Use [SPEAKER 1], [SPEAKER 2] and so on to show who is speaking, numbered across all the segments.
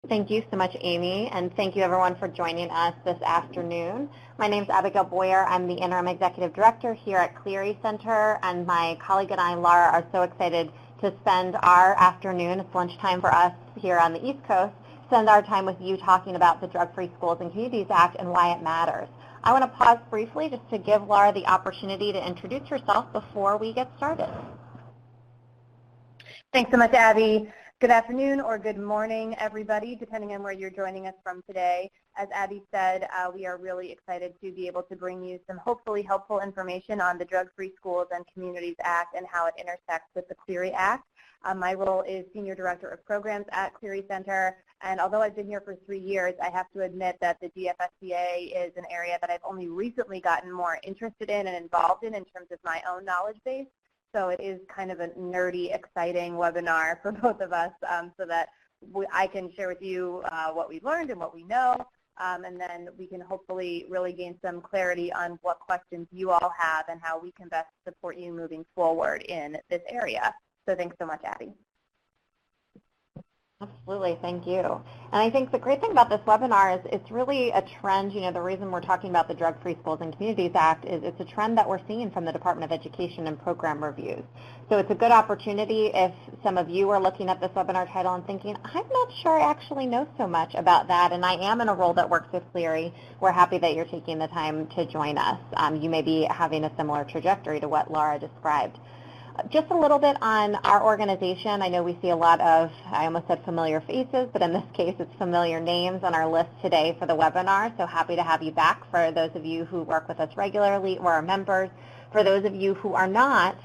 [SPEAKER 1] Thank you so much, Amy, and thank you everyone for joining us this afternoon. My name is Abigail Boyer. I'm the Interim Executive Director here at Clery Center, and my colleague and I, Laura, are so excited to spend our afternoon, it's lunchtime for us here on the East Coast, spend our time with you talking about the Drug-Free Schools and Communities Act and why it matters. I want to pause briefly just to give Laura the opportunity to introduce herself before we get started.
[SPEAKER 2] Thanks so much, Abby. Good afternoon or good morning, everybody, depending on where you're joining us from today. As Abby said, we are really excited to be able to bring you some hopefully helpful information on the Drug-Free Schools and Communities Act and how it intersects with the Clery Act. My role is Senior Director of Programs at Clery Center, and although I've been here for 3 years, I have to admit that the DFSCA is an area that I've only recently gotten more interested in and involved in terms of my own knowledge base. So it is kind of a nerdy, exciting webinar for both of us so that I can share with you what we've learned and what we know, and then we can hopefully really gain some clarity on what questions you all have and how we can best support you moving forward in this area. So thanks so much, Abby.
[SPEAKER 1] Absolutely, thank you. And I think the great thing about this webinar is it's really a trend. You know, the reason we're talking about the Drug-Free Schools and Communities Act is it's a trend that we're seeing from the Department of Education and program reviews. So it's a good opportunity if some of you are looking at this webinar title and thinking, I'm not sure I actually know so much about that, and I am in a role that works with Clery. We're happy that you're taking the time to join us. You may be having a similar trajectory to what Laura described. Just a little bit on our organization. I know we see a lot of, I almost said familiar faces, but in this case it's familiar names on our list today for the webinar, so happy to have you back for those of you who work with us regularly or are members. For those of you who are not,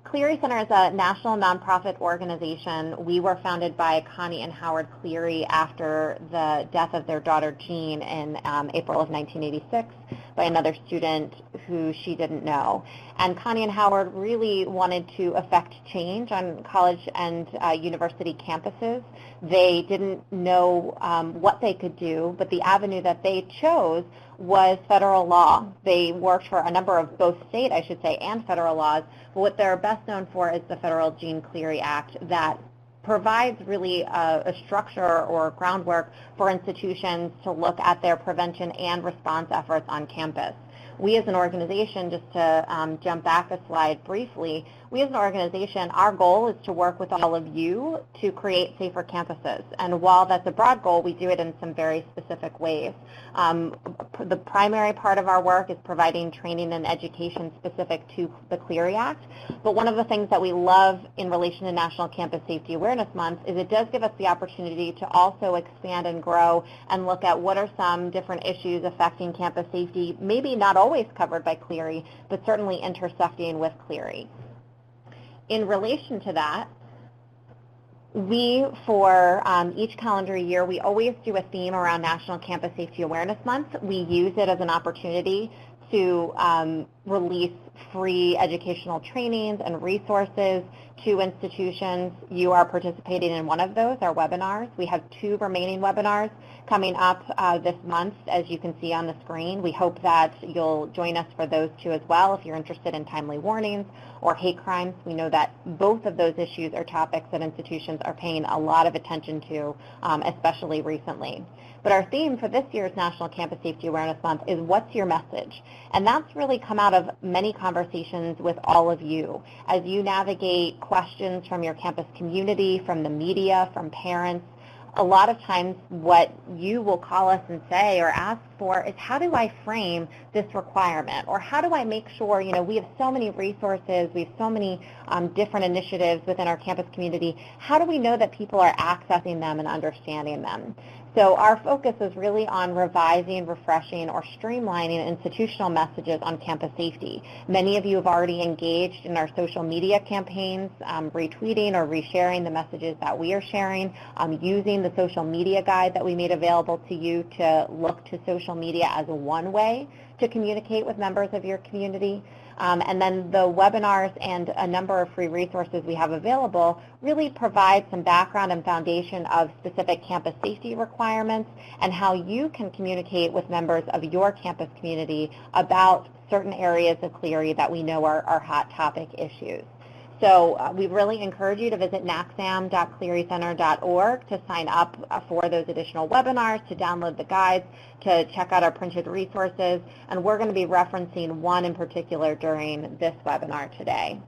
[SPEAKER 1] Clery Center is a national nonprofit organization. We were founded by Connie and Howard Clery after the death of their daughter Jean in April of 1986 by another student who she didn't know. And Connie and Howard really wanted to affect change on college and university campuses. They didn't know what they could do, but the avenue that they chose was federal law. They worked for a number of both state, I should say, and federal laws. But what they're best known for is the federal Jean Clery Act that provides really a structure or groundwork for institutions to look at their prevention and response efforts on campus. We as an organization, just to jump back a slide briefly, we as an organization, our goal is to work with all of you to create safer campuses. And while that's a broad goal, we do it in some very specific ways. The primary part of our work is providing training and education specific to the Clery Act. But one of the things that we love in relation to National Campus Safety Awareness Month is it does give us the opportunity to also expand and grow and look at what are some different issues affecting campus safety, maybe not always covered by Clery, but certainly intersecting with Clery. In relation to that, we, for each calendar year, we always do a theme around National Campus Safety Awareness Month. We use it as an opportunity to release free educational trainings and resources to institutions. You are participating in one of those, our webinars. We have 2 remaining webinars coming up this month, as you can see on the screen. We hope that you'll join us for those 2 as well if you're interested in timely warnings or hate crimes. We know that both of those issues are topics that institutions are paying a lot of attention to, especially recently. But our theme for this year's National Campus Safety Awareness Month is what's your message? And that's really come out of many conversations with all of you as you navigate questions from your campus community, from the media, from parents. A lot of times what you will call us and say or ask for is, how do I frame this requirement? Or how do I make sure, you know, we have so many resources, we have so many different initiatives within our campus community. How do we know that people are accessing them and understanding them? So our focus is really on revising, refreshing, or streamlining institutional messages on campus safety. Many of you have already engaged in our social media campaigns, retweeting or resharing the messages that we are sharing, using the social media guide that we made available to you to look to social media as one way to communicate with members of your community. And then the webinars and a number of free resources we have available really provide some background and foundation of specific campus safety requirements and how you can communicate with members of your campus community about certain areas of Clery that we know are hot topic issues. So we really encourage you to visit naxam.clerycenter.org to sign up for those additional webinars, to download the guides, to check out our printed resources, and we're going to be referencing one in particular during this webinar today.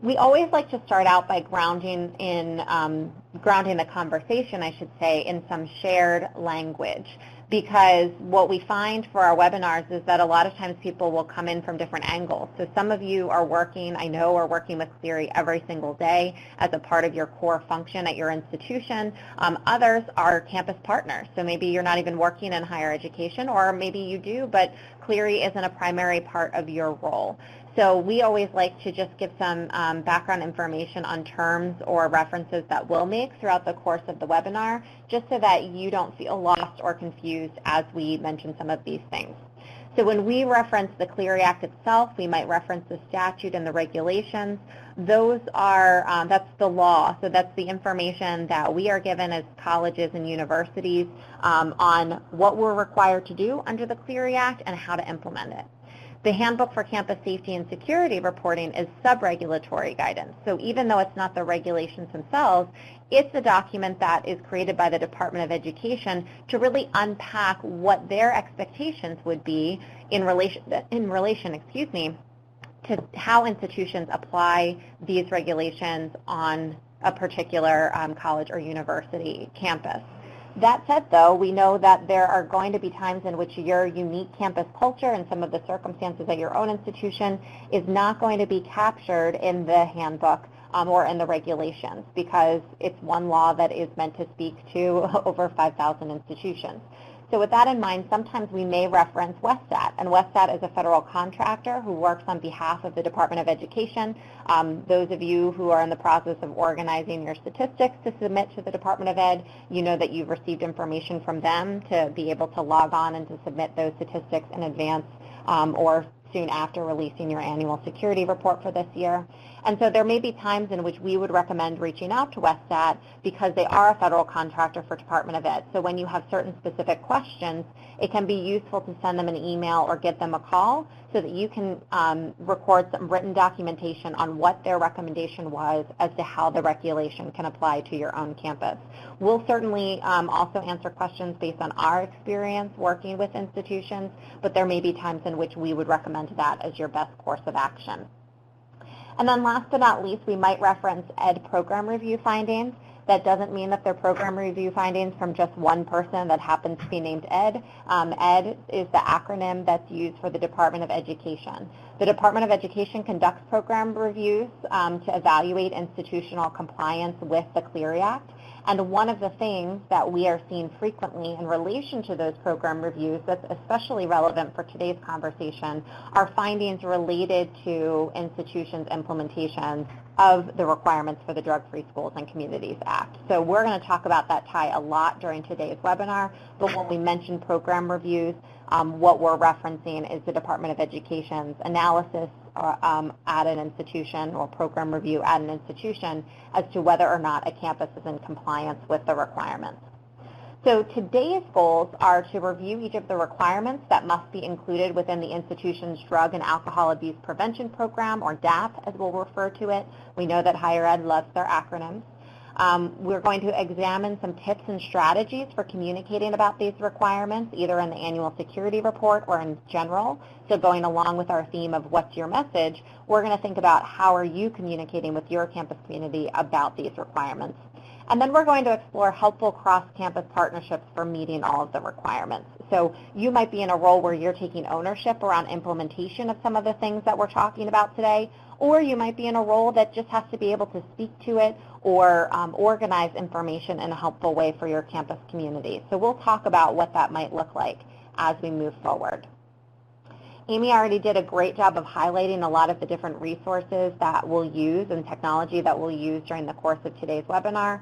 [SPEAKER 1] We always like to start out by grounding the conversation, I should say, in some shared language, because what we find for our webinars is that a lot of times people will come in from different angles. So some of you are working, I know, are working with Clery every single day as a part of your core function at your institution. Others are campus partners. So maybe you're not even working in higher education, or maybe you do, but Clery isn't a primary part of your role. So we always like to just give some background information on terms or references that we'll make throughout the course of the webinar, just so that you don't feel lost or confused as we mention some of these things. So when we reference the Clery Act itself, we might reference the statute and the regulations. Those are, that's the law, so that's the information that we are given as colleges and universities on what we're required to do under the Clery Act and how to implement it. The Handbook for Campus Safety and Security Reporting is sub-regulatory guidance. So even though it's not the regulations themselves, it's a document that is created by the Department of Education to really unpack what their expectations would be in relation, to how institutions apply these regulations on a particular college or university campus. That said, though, we know that there are going to be times in which your unique campus culture and some of the circumstances at your own institution is not going to be captured in the handbook or in the regulations, because it's one law that is meant to speak to over 5,000 institutions. So with that in mind, sometimes we may reference WESTAT, and WESTAT is a federal contractor who works on behalf of the Department of Education. Those of you who are in the process of organizing your statistics to submit to the Department of Ed, you know that you've received information from them to be able to log on and to submit those statistics in advance or soon after releasing your annual security report for this year. And so there may be times in which we would recommend reaching out to WESTAT because they are a federal contractor for Department of Ed. So when you have certain specific questions, it can be useful to send them an email or give them a call so that you can record some written documentation on what their recommendation was as to how the regulation can apply to your own campus. We'll certainly also answer questions based on our experience working with institutions, but there may be times in which we would recommend that as your best course of action. And then last but not least, we might reference ED program review findings. That doesn't mean that they're program review findings from just one person that happens to be named Ed. ED is the acronym that's used for the Department of Education. The Department of Education conducts program reviews to evaluate institutional compliance with the Clery Act. And one of the things that we are seeing frequently in relation to those program reviews that's especially relevant for today's conversation are findings related to institutions' implementation of the requirements for the Drug-Free Schools and Communities Act. So we're going to talk about that tie a lot during today's webinar, but when we mention program reviews, what we're referencing is the Department of Education's analysis at an institution, or program review at an institution, as to whether or not a campus is in compliance with the requirements. So today's goals are to review each of the requirements that must be included within the institution's Drug and Alcohol Abuse Prevention Program, or DAAPP as we'll refer to it. We know that higher ed loves their acronyms. We're going to examine some tips and strategies for communicating about these requirements, either in the annual security report or in general. So going along with our theme of what's your message, we're going to think about how are you communicating with your campus community about these requirements. And then we're going to explore helpful cross-campus partnerships for meeting all of the requirements. So you might be in a role where you're taking ownership around implementation of some of the things that we're talking about today, or you might be in a role that just has to be able to speak to it or organize information in a helpful way for your campus community. So we'll talk about what that might look like as we move forward. Amy already did a great job of highlighting a lot of the different resources that we'll use and technology that we'll use during the course of today's webinar.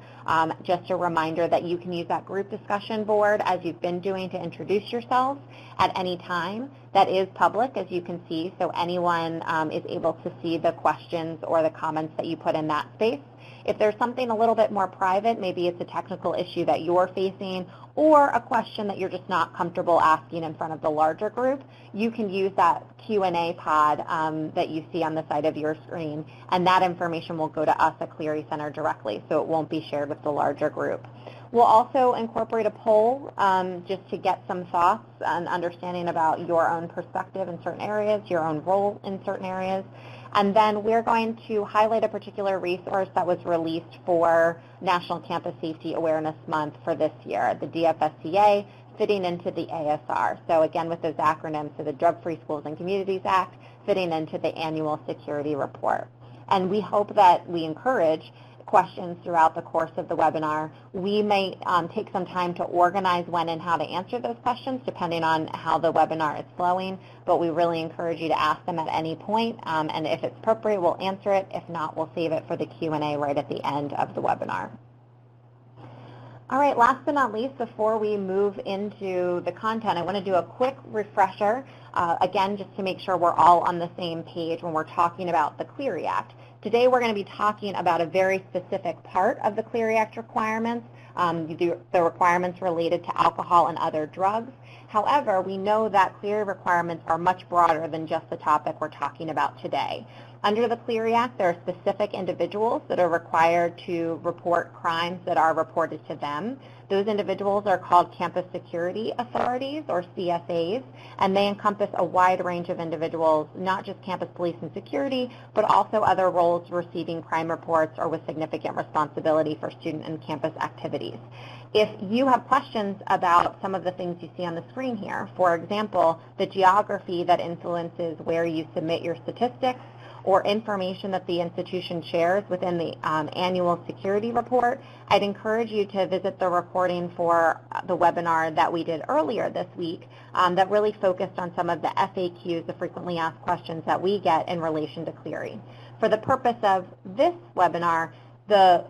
[SPEAKER 1] Just a reminder that you can use that group discussion board as you've been doing to introduce yourselves at any time. That is public, as you can see, so anyone is able to see the questions or the comments that you put in that space. If there's something a little bit more private, maybe it's a technical issue that you're facing or a question that you're just not comfortable asking in front of the larger group, you can use that Q&A pod that you see on the side of your screen, and that information will go to us at Clery Center directly, so it won't be shared with the larger group. We'll also incorporate a poll just to get some thoughts and understanding about your own perspective in certain areas, your own role in certain areas. And then we're going to highlight a particular resource that was released for National Campus Safety Awareness Month for this year, the DFSCA, fitting into the ASR. So again, with those acronyms, so the Drug-Free Schools and Communities Act, fitting into the Annual Security Report. And we hope that we encourage questions throughout the course of the webinar. We may take some time to organize when and how to answer those questions depending on how the webinar is flowing, but we really encourage you to ask them at any point, and if it's appropriate, we'll answer it. If not, we'll save it for the Q&A right at the end of the webinar. All right, last but not least, before we move into the content, I want to do a quick refresher, again, just to make sure we're all on the same page when we're talking about the Clery Act. Today we're going to be talking about a very specific part of the Clery Act requirements, the requirements related to alcohol and other drugs. However, we know that Clery requirements are much broader than just the topic we're talking about today. Under the Clery Act, there are specific individuals that are required to report crimes that are reported to them. Those individuals are called Campus Security Authorities, or CSAs, and they encompass a wide range of individuals, not just campus police and security, but also other roles receiving crime reports or with significant responsibility for student and campus activities. If you have questions about some of the things you see on the screen here, for example, the geography that influences where you submit your statistics, or information that the institution shares within the annual security report, I'd encourage you to visit the recording for the webinar that we did earlier this week that really focused on some of the FAQs, the frequently asked questions that we get in relation to Clery. For the purpose of this webinar, the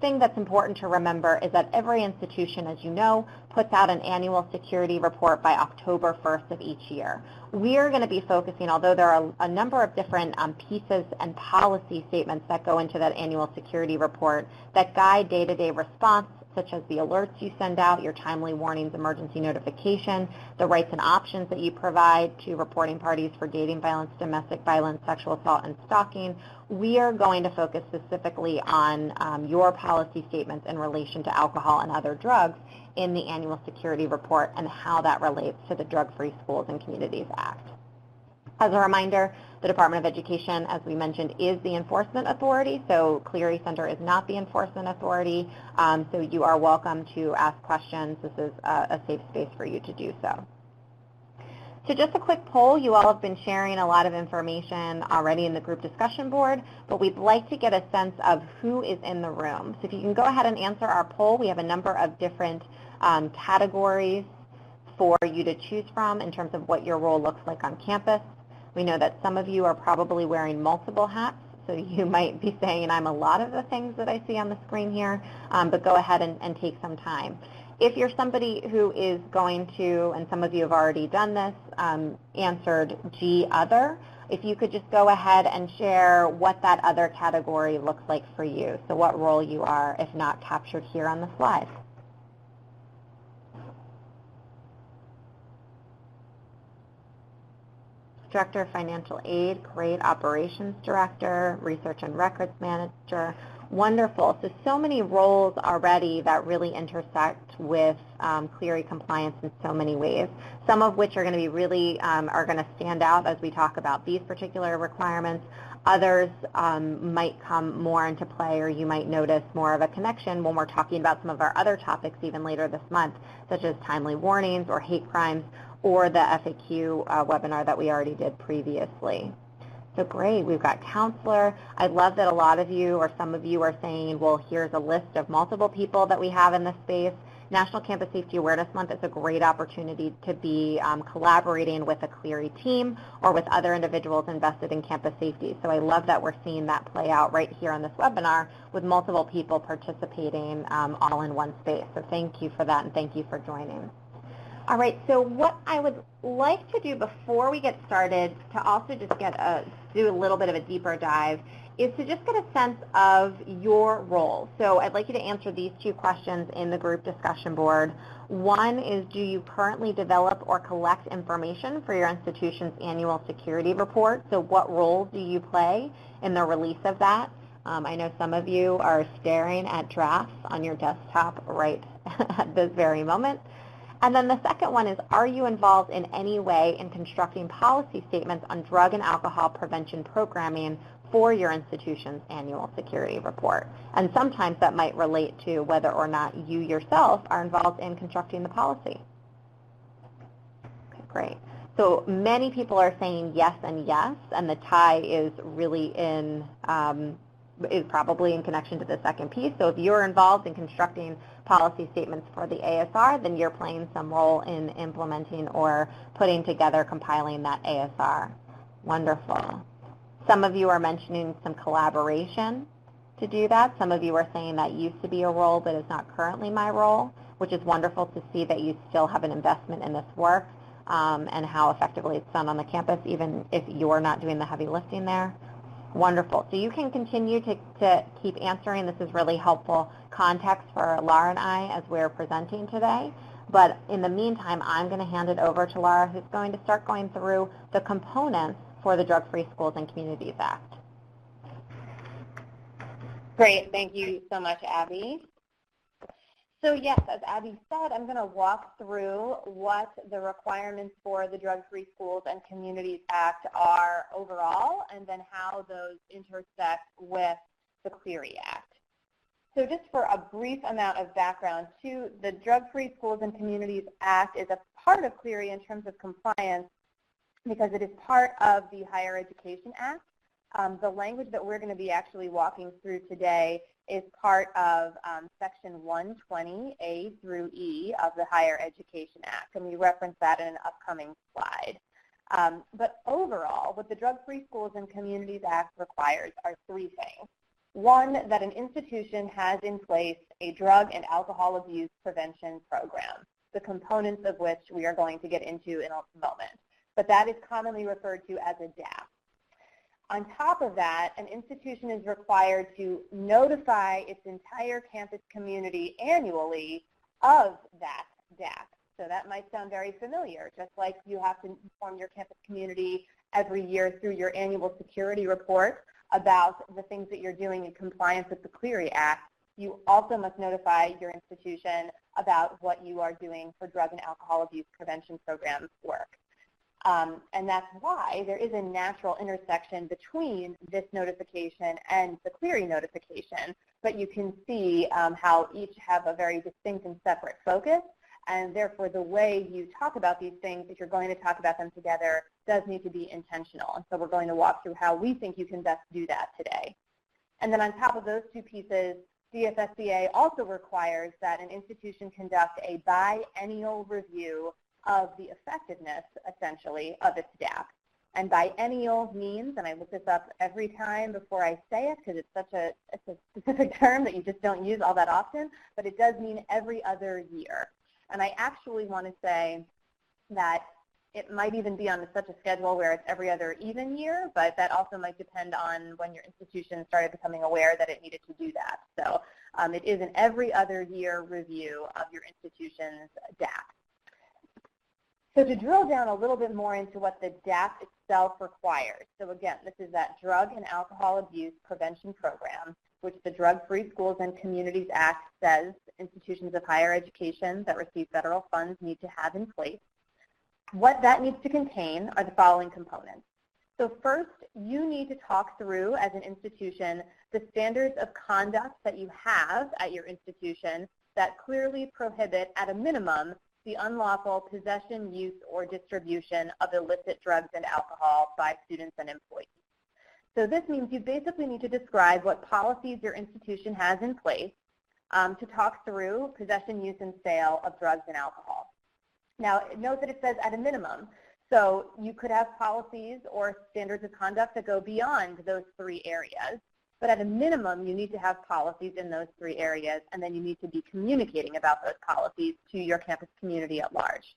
[SPEAKER 1] thing that's important to remember is that every institution, as you know, puts out an annual security report by October 1st of each year. We are going to be focusing, although there are a number of different pieces and policy statements that go into that annual security report that guide day-to-day response, such as the alerts you send out, your timely warnings, emergency notification, the rights and options that you provide to reporting parties for dating violence, domestic violence, sexual assault, and stalking. We are going to focus specifically on your policy statements in relation to alcohol and other drugs in the annual security report and how that relates to the Drug-Free Schools and Communities Act. As a reminder, the Department of Education, as we mentioned, is the enforcement authority, so Clery Center is not the enforcement authority, so you are welcome to ask questions. This is a safe space for you to do so. So just a quick poll. You all have been sharing a lot of information already in the group discussion board, but we'd like to get a sense of who is in the room. So if you can go ahead and answer our poll, we have a number of different categories for you to choose from in terms of what your role looks like on campus. We know that some of you are probably wearing multiple hats, so you might be saying, I'm a lot of the things that I see on the screen here, but go ahead and take some time. If you're somebody who is going to, and some of you have already done this, answered G, other, if you could just go ahead and share what that other category looks like for you, so what role you are, if not captured here on the slide. Director of Financial Aid, great. Operations Director, Research and Records Manager. Wonderful. So many roles already that really intersect with Clery compliance in so many ways, some of which are going to be really are going to stand out as we talk about these particular requirements. Others might come more into play, or you might notice more of a connection when we're talking about some of our other topics even later this month, such as timely warnings or hate crimes, or the FAQ webinar that we already did previously. So great, we've got counselor. I love that a lot of you, or some of you, are saying, well, here's a list of multiple people that we have in this space. National Campus Safety Awareness Month is a great opportunity to be collaborating with a Clery team or with other individuals invested in campus safety. So I love that we're seeing that play out right here on this webinar with multiple people participating all in one space. So thank you for that, and thank you for joining. All right, so what I would like to do before we get started to also just do a little bit of a deeper dive is to just get a sense of your role. So I'd like you to answer these two questions in the group discussion board. One is, do you currently develop or collect information for your institution's annual security report? So what role do you play in the release of that? I know some of you are staring at drafts on your desktop right at this very moment. And then the second one is, are you involved in any way in constructing policy statements on drug and alcohol prevention programming for your institution's annual security report? And sometimes that might relate to whether or not you yourself are involved in constructing the policy. Okay, great. So many people are saying yes and yes, and the tie is really is probably in connection to the second piece. So if you're involved in constructing policy statements for the ASR, then you're playing some role in implementing or putting together, compiling that ASR. Wonderful. Some of you are mentioning some collaboration to do that. Some of you are saying that used to be a role, but is not currently my role, which is wonderful to see that you still have an investment in this work and how effectively it's done on the campus, even if you're not doing the heavy lifting there. Wonderful. So you can continue to keep answering. This is really helpful context for Laura and I as we're presenting today. But in the meantime, I'm going to hand it over to Laura, who's going to start going through the components for the Drug-Free Schools and Communities Act.
[SPEAKER 2] Great. Thank you so much, Abby. So yes, as Abby said, I'm going to walk through what the requirements for the Drug-Free Schools and Communities Act are overall, and then how those intersect with the Clery Act. So just for a brief amount of background, too, the Drug-Free Schools and Communities Act is a part of Clery in terms of compliance because it is part of the Higher Education Act. The language that we're going to be actually walking through today is part of Section 120A through E of the Higher Education Act, and we reference that in an upcoming slide. But overall, what the Drug-Free Schools and Communities Act requires are three things. One, that an institution has in place a drug and alcohol abuse prevention program, the components of which we are going to get into in a moment. But that is commonly referred to as a DAAPP. On top of that, an institution is required to notify its entire campus community annually of that DAAPP. So that might sound very familiar, just like you have to inform your campus community every year through your annual security report about the things that you're doing in compliance with the Clery Act. You also must notify your institution about what you are doing for drug and alcohol abuse prevention program work. And that's why there is a natural intersection between this notification and the Clery notification, but you can see how each have a very distinct and separate focus, and therefore the way you talk about these things, if you're going to talk about them together, does need to be intentional. And so we're going to walk through how we think you can best do that today. And then on top of those two pieces, DFSCA also requires that an institution conduct a biennial review of the effectiveness, essentially, of its DAAPP. And biennial means, and I look this up every time before I say it because it's a specific term that you just don't use all that often, but it does mean every other year. And I actually want to say that it might even be on such a schedule where it's every other even year, but that also might depend on when your institution started becoming aware that it needed to do that. So it is an every other year review of your institution's DAAPP. So to drill down a little bit more into what the DAAPP itself requires, so again, this is that Drug and Alcohol Abuse Prevention Program, which the Drug-Free Schools and Communities Act says institutions of higher education that receive federal funds need to have in place. What that needs to contain are the following components. So first, you need to talk through, as an institution, the standards of conduct that you have at your institution that clearly prohibit, at a minimum, the unlawful possession, use, or distribution of illicit drugs and alcohol by students and employees. So this means you basically need to describe what policies your institution has in place to talk through possession, use, and sale of drugs and alcohol. Now, note that it says at a minimum. So you could have policies or standards of conduct that go beyond those three areas. But at a minimum, you need to have policies in those three areas, and then you need to be communicating about those policies to your campus community at large.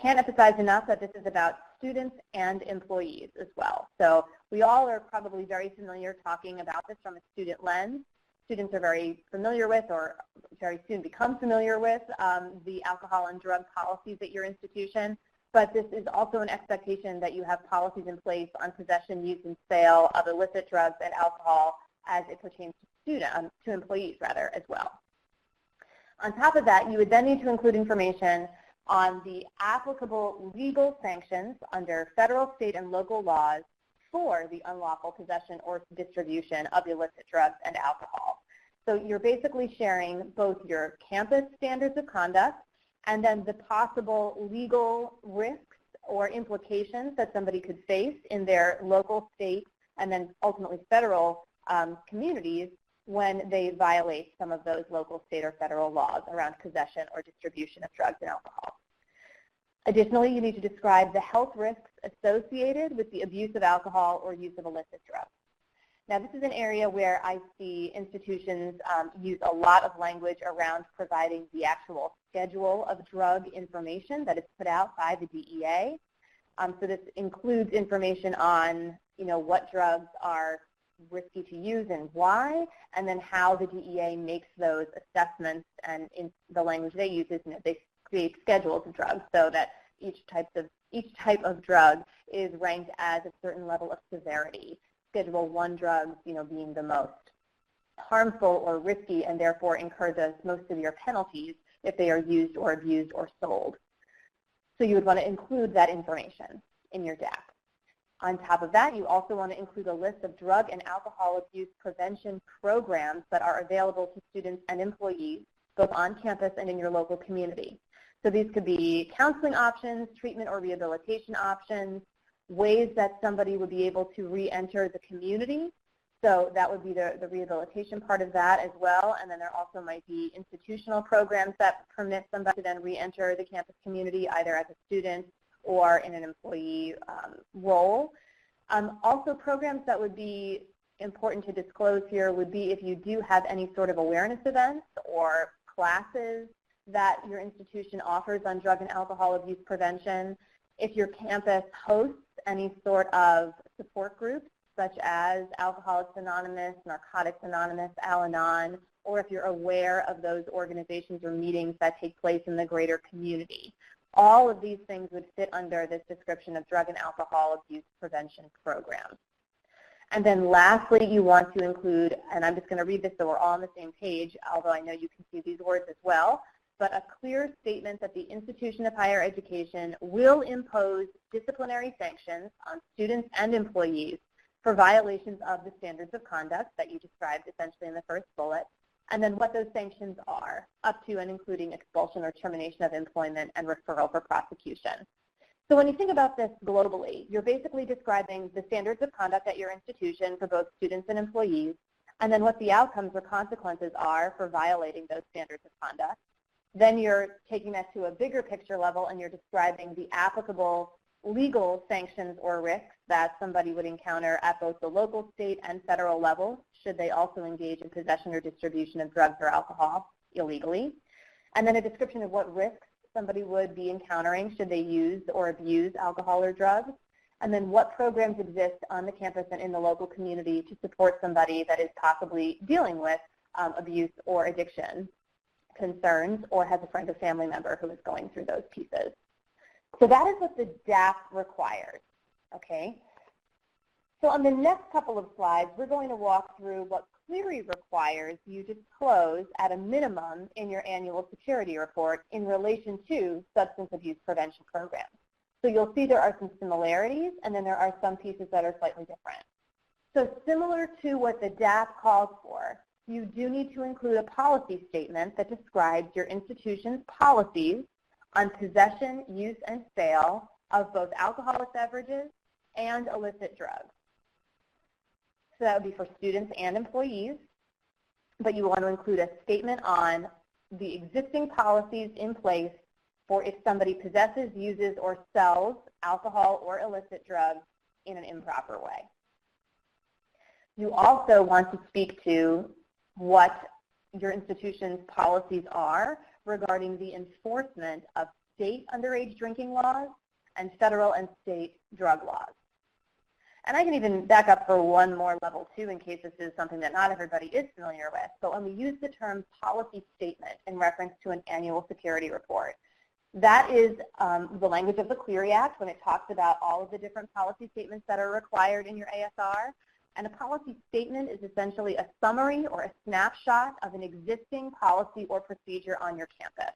[SPEAKER 2] Can't emphasize enough that this is about students and employees as well. So we all are probably very familiar talking about this from a student lens. Students are very familiar with, or very soon become familiar with, the alcohol and drug policies at your institution. But this is also an expectation that you have policies in place on possession, use, and sale of illicit drugs and alcohol as it pertains to employees rather as well. On top of that, you would then need to include information on the applicable legal sanctions under federal, state, and local laws for the unlawful possession or distribution of illicit drugs and alcohol. So you're basically sharing both your campus standards of conduct and then the possible legal risks or implications that somebody could face in their local, state, and then ultimately federal communities when they violate some of those local, state, or federal laws around possession or distribution of drugs and alcohol. Additionally, you need to describe the health risks associated with the abuse of alcohol or use of illicit drugs. Now, this is an area where I see institutions use a lot of language around providing the actual schedule of drug information that is put out by the DEA. So this includes information on, what drugs are risky to use and why, and then how the DEA makes those assessments, and in the language they use is, they create schedules of drugs so that each type of drug is ranked as a certain level of severity. Schedule 1 drugs, being the most harmful or risky and therefore incur the most severe penalties if they are used or abused or sold. So you would want to include that information in your DAAPP. On top of that, you also want to include a list of drug and alcohol abuse prevention programs that are available to students and employees, both on campus and in your local community. So these could be counseling options, treatment or rehabilitation options, ways that somebody would be able to re-enter the community. So that would be the rehabilitation part of that as well. And then there also might be institutional programs that permit somebody to then re-enter the campus community either as a student or in an employee role. Also, programs that would be important to disclose here would be if you do have any sort of awareness events or classes that your institution offers on drug and alcohol abuse prevention. If your campus hosts any sort of support groups, such as Alcoholics Anonymous, Narcotics Anonymous, Al-Anon, or if you're aware of those organizations or meetings that take place in the greater community. All of these things would fit under this description of drug and alcohol abuse prevention programs. And then lastly, you want to include, and I'm just going to read this so we're all on the same page, although I know you can see these words as well, but a clear statement that the institution of higher education will impose disciplinary sanctions on students and employees for violations of the standards of conduct that you described essentially in the first bullet, and then what those sanctions are, up to and including expulsion or termination of employment and referral for prosecution. So when you think about this globally, you're basically describing the standards of conduct at your institution for both students and employees, and then what the outcomes or consequences are for violating those standards of conduct. Then you're taking that to a bigger picture level and you're describing the applicable legal sanctions or risks that somebody would encounter at both the local, state, and federal level should they also engage in possession or distribution of drugs or alcohol illegally. And then a description of what risks somebody would be encountering should they use or abuse alcohol or drugs. And then what programs exist on the campus and in the local community to support somebody that is possibly dealing with abuse or addiction concerns or has a friend or family member who is going through those pieces. So that is what the DAAPP requires, okay? So on the next couple of slides, we're going to walk through what Clery requires you disclose at a minimum in your annual security report in relation to substance abuse prevention programs. So you'll see there are some similarities, and then there are some pieces that are slightly different. So similar to what the DAAPP calls for, you do need to include a policy statement that describes your institution's policies on possession, use, and sale of both alcoholic beverages and illicit drugs. So that would be for students and employees, but you want to include a statement on the existing policies in place for if somebody possesses, uses, or sells alcohol or illicit drugs in an improper way. You also want to speak to what your institution's policies are regarding the enforcement of state underage drinking laws and federal and state drug laws. And I can even back up for one more level too in case this is something that not everybody is familiar with. But when we use the term policy statement in reference to an annual security report, that is the language of the Clery Act when it talks about all of the different policy statements that are required in your ASR. And a policy statement is essentially a summary or a snapshot of an existing policy or procedure on your campus.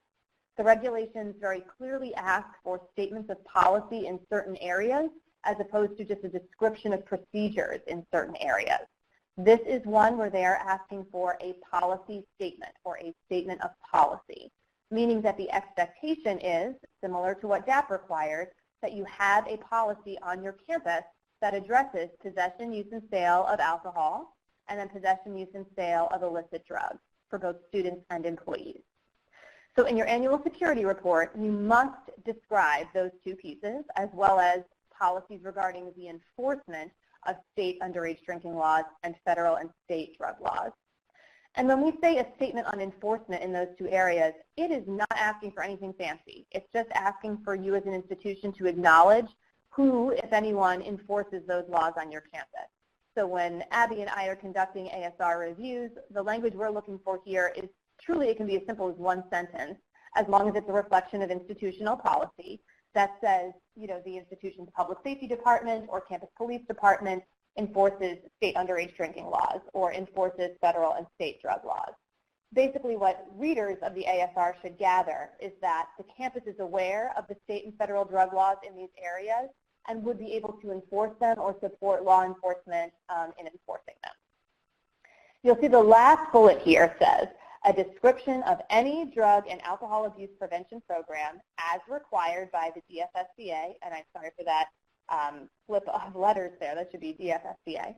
[SPEAKER 2] The regulations very clearly ask for statements of policy in certain areas as opposed to just a description of procedures in certain areas. This is one where they are asking for a policy statement or a statement of policy, meaning that the expectation is, similar to what DAAPP requires, that you have a policy on your campus that addresses possession, use, and sale of alcohol, and then possession, use, and sale of illicit drugs for both students and employees. So in your annual security report, you must describe those two pieces as well as policies regarding the enforcement of state underage drinking laws and federal and state drug laws. And when we say a statement on enforcement in those two areas, it is not asking for anything fancy. It's just asking for you as an institution to acknowledge who, if anyone, enforces those laws on your campus. So when Abby and I are conducting ASR reviews, the language we're looking for here is truly, it can be as simple as one sentence, as long as it's a reflection of institutional policy that says, you know, the institution's public safety department or campus police department enforces state underage drinking laws or enforces federal and state drug laws. Basically what readers of the ASR should gather is that the campus is aware of the state and federal drug laws in these areas and would be able to enforce them or support law enforcement in enforcing them. You'll see the last bullet here says, a description of any drug and alcohol abuse prevention program as required by the DFSCA, and I'm sorry for that flip of letters there, that should be DFSCA,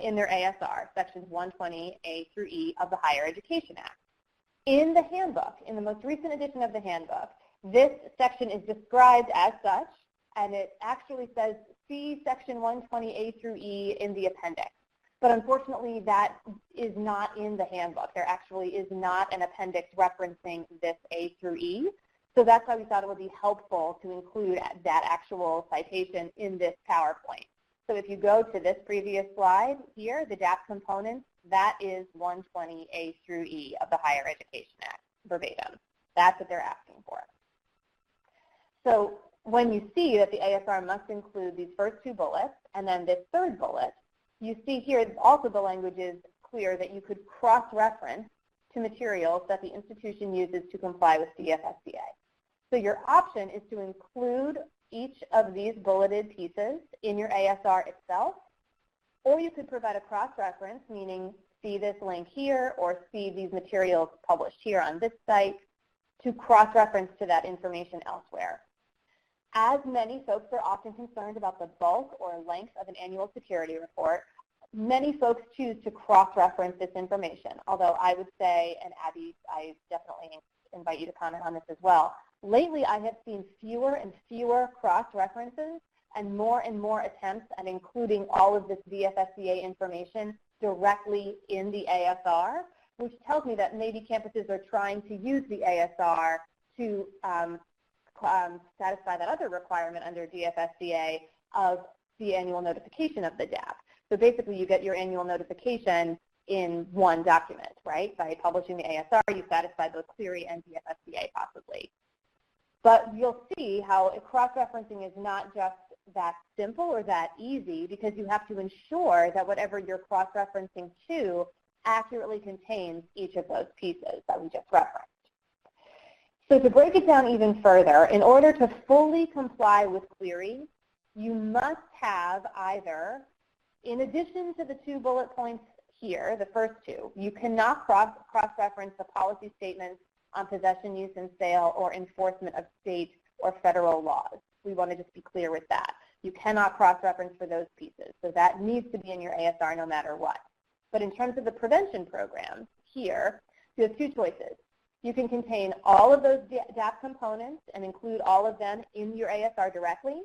[SPEAKER 2] in their ASR, sections 120A through E of the Higher Education Act. In the handbook, in the most recent edition of the handbook, this section is described as such, and it actually says see section 120A through E in the appendix. But unfortunately, that is not in the handbook. There actually is not an appendix referencing this A through E. So that's why we thought it would be helpful to include that actual citation in this PowerPoint. So if you go to this previous slide here, the DAAPP components, that is 120A through E of the Higher Education Act, verbatim. That's what they're asking for. So when you see that the ASR must include these first two bullets and then this third bullet, you see here also the language is clear that you could cross-reference to materials that the institution uses to comply with DFSCA. So your option is to include each of these bulleted pieces in your ASR itself, or you could provide a cross-reference, meaning see this link here or see these materials published here on this site to cross-reference to that information elsewhere. As many folks are often concerned about the bulk or length of an annual security report, many folks choose to cross-reference this information, although I would say, and Abby, I definitely invite you to comment on this as well, lately I have seen fewer and fewer cross-references and more attempts at including all of this DFSCA information directly in the ASR, which tells me that maybe campuses are trying to use the ASR to satisfy that other requirement under DFSCA of the annual notification of the DAAPP. So basically you get your annual notification in one document, right? By publishing the ASR, you satisfy both Clery and DFSCA possibly. But you'll see how cross-referencing is not just that simple or that easy because you have to ensure that whatever you're cross-referencing to accurately contains each of those pieces that we just referenced. So to break it down even further, in order to fully comply with Clery, you must have either, in addition to the two bullet points here, the first two, you cannot cross-reference the policy statements on possession, use, and sale or enforcement of state or federal laws. We want to just be clear with that. You cannot cross-reference for those pieces. So that needs to be in your ASR no matter what. But in terms of the prevention programs, here, you have two choices. You can contain all of those DAAPP components and include all of them in your ASR directly,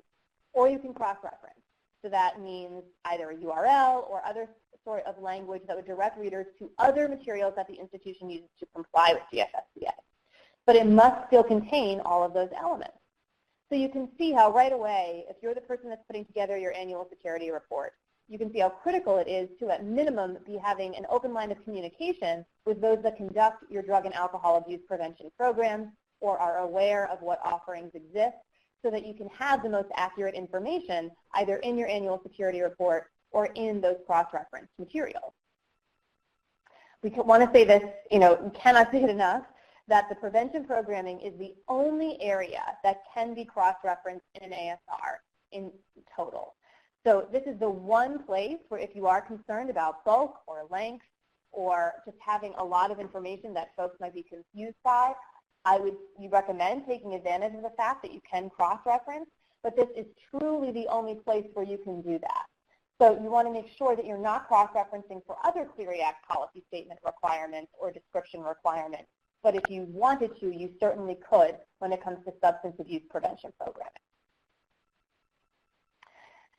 [SPEAKER 2] or you can cross-reference. So that means either a URL or other sort of language that would direct readers to other materials that the institution uses to comply with DFSCA. but it must still contain all of those elements. So you can see how right away, if you're the person that's putting together your annual security report, you can see how critical it is to, at minimum, be having an open line of communication with those that conduct your drug and alcohol abuse prevention programs or are aware of what offerings exist, so that you can have the most accurate information either in your annual security report or in those cross-reference materials. We want to say this, we cannot say it enough, that the prevention programming is the only area that can be cross-referenced in an ASR in total. So this is the one place where if you are concerned about bulk or length or just having a lot of information that folks might be confused by, we recommend taking advantage of the fact that you can cross-reference, but this is truly the only place where you can do that. So you want to make sure that you're not cross-referencing for other Clery Act policy statement requirements or description requirements. But if you wanted to, you certainly could when it comes to substance abuse prevention programming.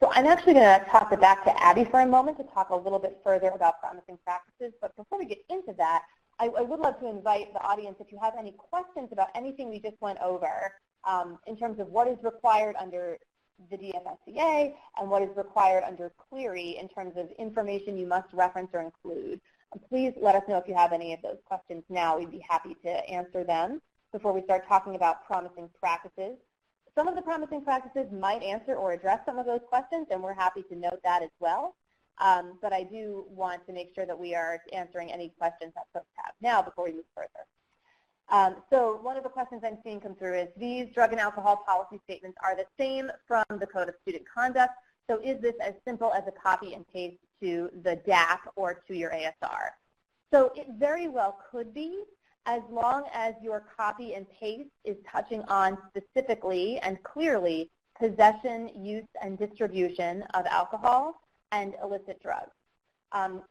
[SPEAKER 2] So I'm actually going to toss it back to Abby for a moment to talk a little bit further about promising practices. But before we get into that, I would love to invite the audience, if you have any questions about anything we just went over in terms of what is required under the DFSCA and what is required under Clery in terms of information you must reference or include. Please let us know if you have any of those questions now. We'd be happy to answer them before we start talking about promising practices. Some of the promising practices might answer or address some of those questions, and we're happy to note that as well. But I do want to make sure that we are answering any questions that folks have now before we move further. So one of the questions I'm seeing come through is, these drug and alcohol policy statements are the same from the Code of Student Conduct, so is this as simple as a copy and paste to the DAAPP or to your ASR? So it very well could be, as long as your copy and paste is touching on specifically and clearly possession, use, and distribution of alcohol and illicit drugs.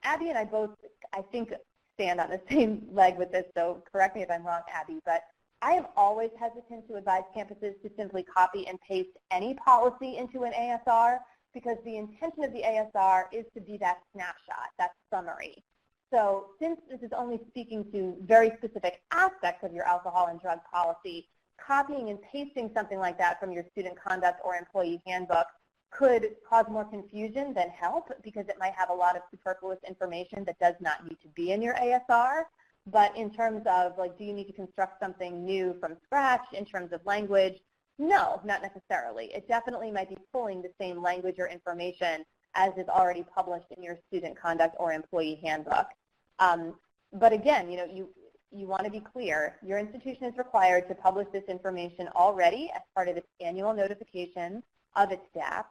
[SPEAKER 2] Abby and I both, I think, stand on the same leg with this, so correct me if I'm wrong, Abby, but I am always hesitant to advise campuses to simply copy and paste any policy into an ASR, because the intention of the ASR is to be that snapshot, that summary. So since this is only speaking to very specific aspects of your alcohol and drug policy, copying and pasting something like that from your student conduct or employee handbook could cause more confusion than help, because it might have a lot of superfluous information that does not need to be in your ASR. But in terms of, like, do you need to construct something new from scratch in terms of language? No, not necessarily. It definitely might be pulling the same language or information as is already published in your student conduct or employee handbook. But again, you want to be clear. Your institution is required to publish this information already as part of its annual notification of its DAAPP,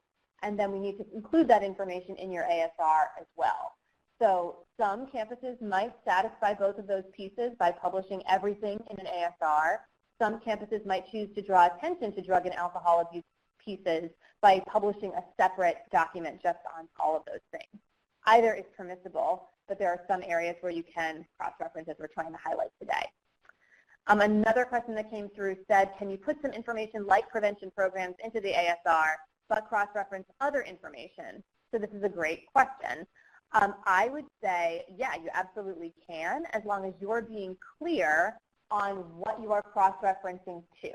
[SPEAKER 2] and then we need to include that information in your ASR as well. So some campuses might satisfy both of those pieces by publishing everything in an ASR. Some campuses might choose to draw attention to drug and alcohol abuse pieces by publishing a separate document just on all of those things. Either is permissible, but there are some areas where you can cross-reference, as we're trying to highlight today. Another question that came through said, can you put some information like prevention programs into the ASR, but cross-reference other information? So this is a great question. I would say, yeah, you absolutely can, as long as you're being clear on what you are cross-referencing to.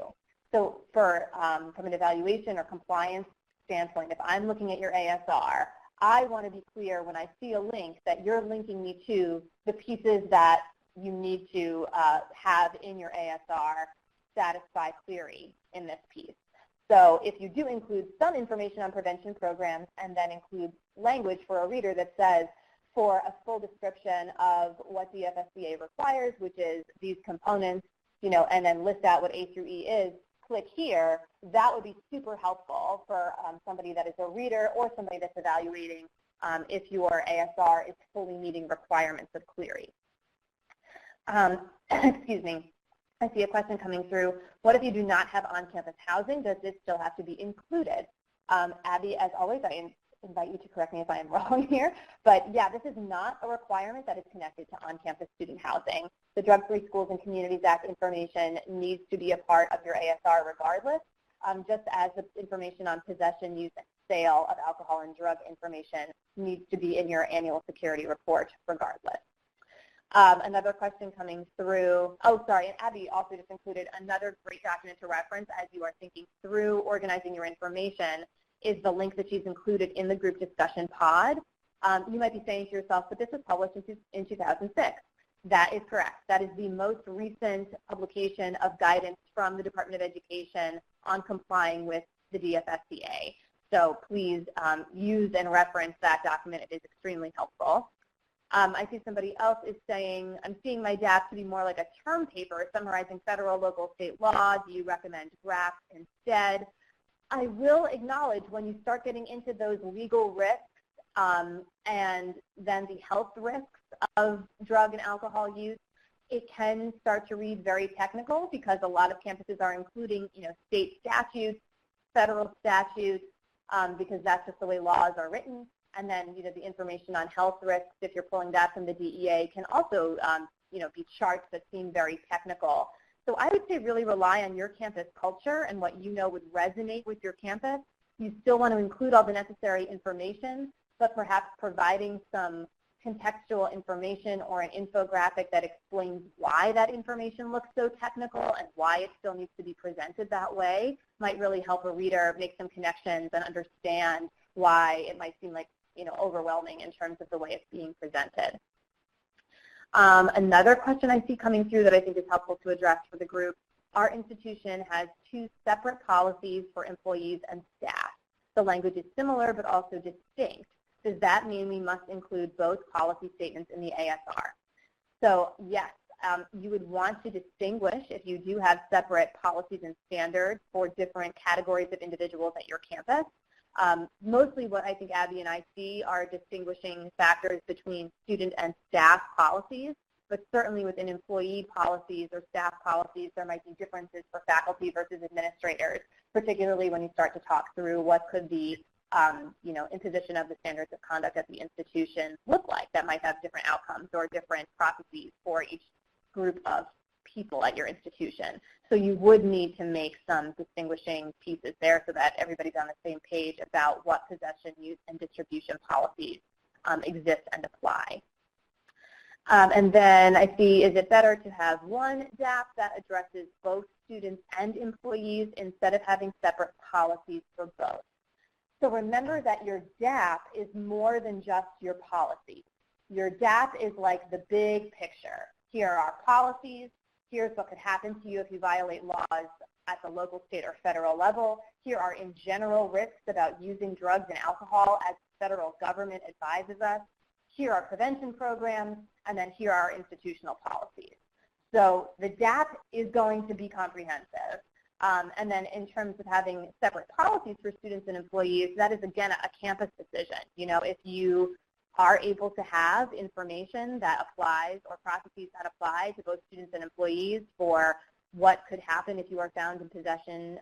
[SPEAKER 2] So for, from an evaluation or compliance standpoint, if I'm looking at your ASR, I want to be clear when I see a link that you're linking me to the pieces that you need to have in your ASR satisfy Clery in this piece. So if you do include some information on prevention programs and then include language for a reader that says, for a full description of what the DFSCA requires, which is these components, and then list out what A through E is, click here, that would be super helpful for somebody that is a reader or somebody that's evaluating if your ASR is fully meeting requirements of Clery. Excuse me. I see a question coming through. What if you do not have on-campus housing? Does this still have to be included? Abby, as always, I invite you to correct me if I am wrong here. But yeah, this is not a requirement that is connected to on-campus student housing. The Drug-Free Schools and Communities Act information needs to be a part of your ASR regardless, just as the information on possession, use, and sale of alcohol and drug information needs to be in your annual security report regardless. Another question coming through, oh sorry, and Abby also just included another great document to reference as you are thinking through organizing your information is the link that she's included in the group discussion pod. You might be saying to yourself, but this was published in 2006. That is correct. That is the most recent publication of guidance from the Department of Education on complying with the DFSCA. So please use and reference that document. It is extremely helpful. I see somebody else is saying, I'm seeing my DAAPP to be more like a term paper summarizing federal, local, state law. Do you recommend graphs instead? I will acknowledge when you start getting into those legal risks and then the health risks of drug and alcohol use, it can start to read very technical because a lot of campuses are including, state statutes, federal statutes, because that's just the way laws are written. And then, the information on health risks, if you're pulling that from the DEA, can also, be charts that seem very technical. So I would say really rely on your campus culture and what would resonate with your campus. You still want to include all the necessary information, but perhaps providing some contextual information or an infographic that explains why that information looks so technical and why it still needs to be presented that way might really help a reader make some connections and understand why it might seem like overwhelming in terms of the way it's being presented. Another question I see coming through that I think is helpful to address for the group, our institution has 2 separate policies for employees and staff. The language is similar but also distinct. Does that mean we must include both policy statements in the ASR? So yes, you would want to distinguish if you do have separate policies and standards for different categories of individuals at your campus. Mostly what I think Abby and I see are distinguishing factors between student and staff policies, but certainly within employee policies or staff policies, there might be differences for faculty versus administrators, particularly when you start to talk through what could the imposition of the standards of conduct at the institution look like that might have different outcomes or different processes for each group of people at your institution. So you would need to make some distinguishing pieces there so that everybody's on the same page about what possession, use, and distribution policies exist and apply. And then I see, is it better to have one DAAPP that addresses both students and employees instead of having separate policies for both? So remember that your DAAPP is more than just your policy. Your DAAPP is like the big picture. Here are our policies. Here's what could happen to you if you violate laws at the local, state, or federal level. Here are in general risks about using drugs and alcohol as the federal government advises us. Here are prevention programs, and then here are institutional policies. So the DAAPP is going to be comprehensive. And then in terms of having separate policies for students and employees, that is, again, a campus decision. If you are able to have information that applies or processes that apply to both students and employees for what could happen if you are found in possession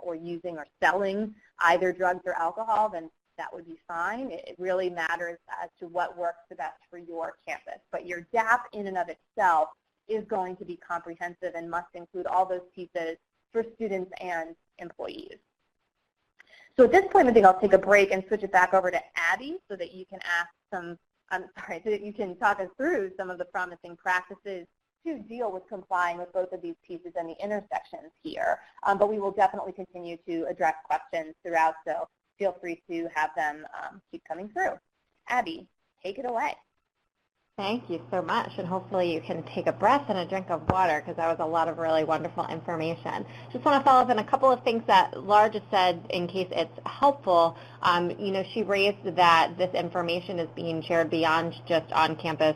[SPEAKER 2] or using or selling either drugs or alcohol, then that would be fine. It really matters as to what works the best for your campus. But your DAAPP in and of itself is going to be comprehensive and must include all those pieces for students and employees. So at this point, I think I'll take a break and switch it back over to Abby so that you can ask so that you can talk us through some of the promising practices to deal with complying with both of these pieces and the intersections here. But we will definitely continue to address questions throughout, so feel free to have them keep coming through. Abby, take it away.
[SPEAKER 1] Thank you so much, and hopefully you can take a breath and a drink of water because that was a lot of really wonderful information. Just want to follow up on a couple of things that Laura just said in case it's helpful. She raised that this information is being shared beyond just on-campus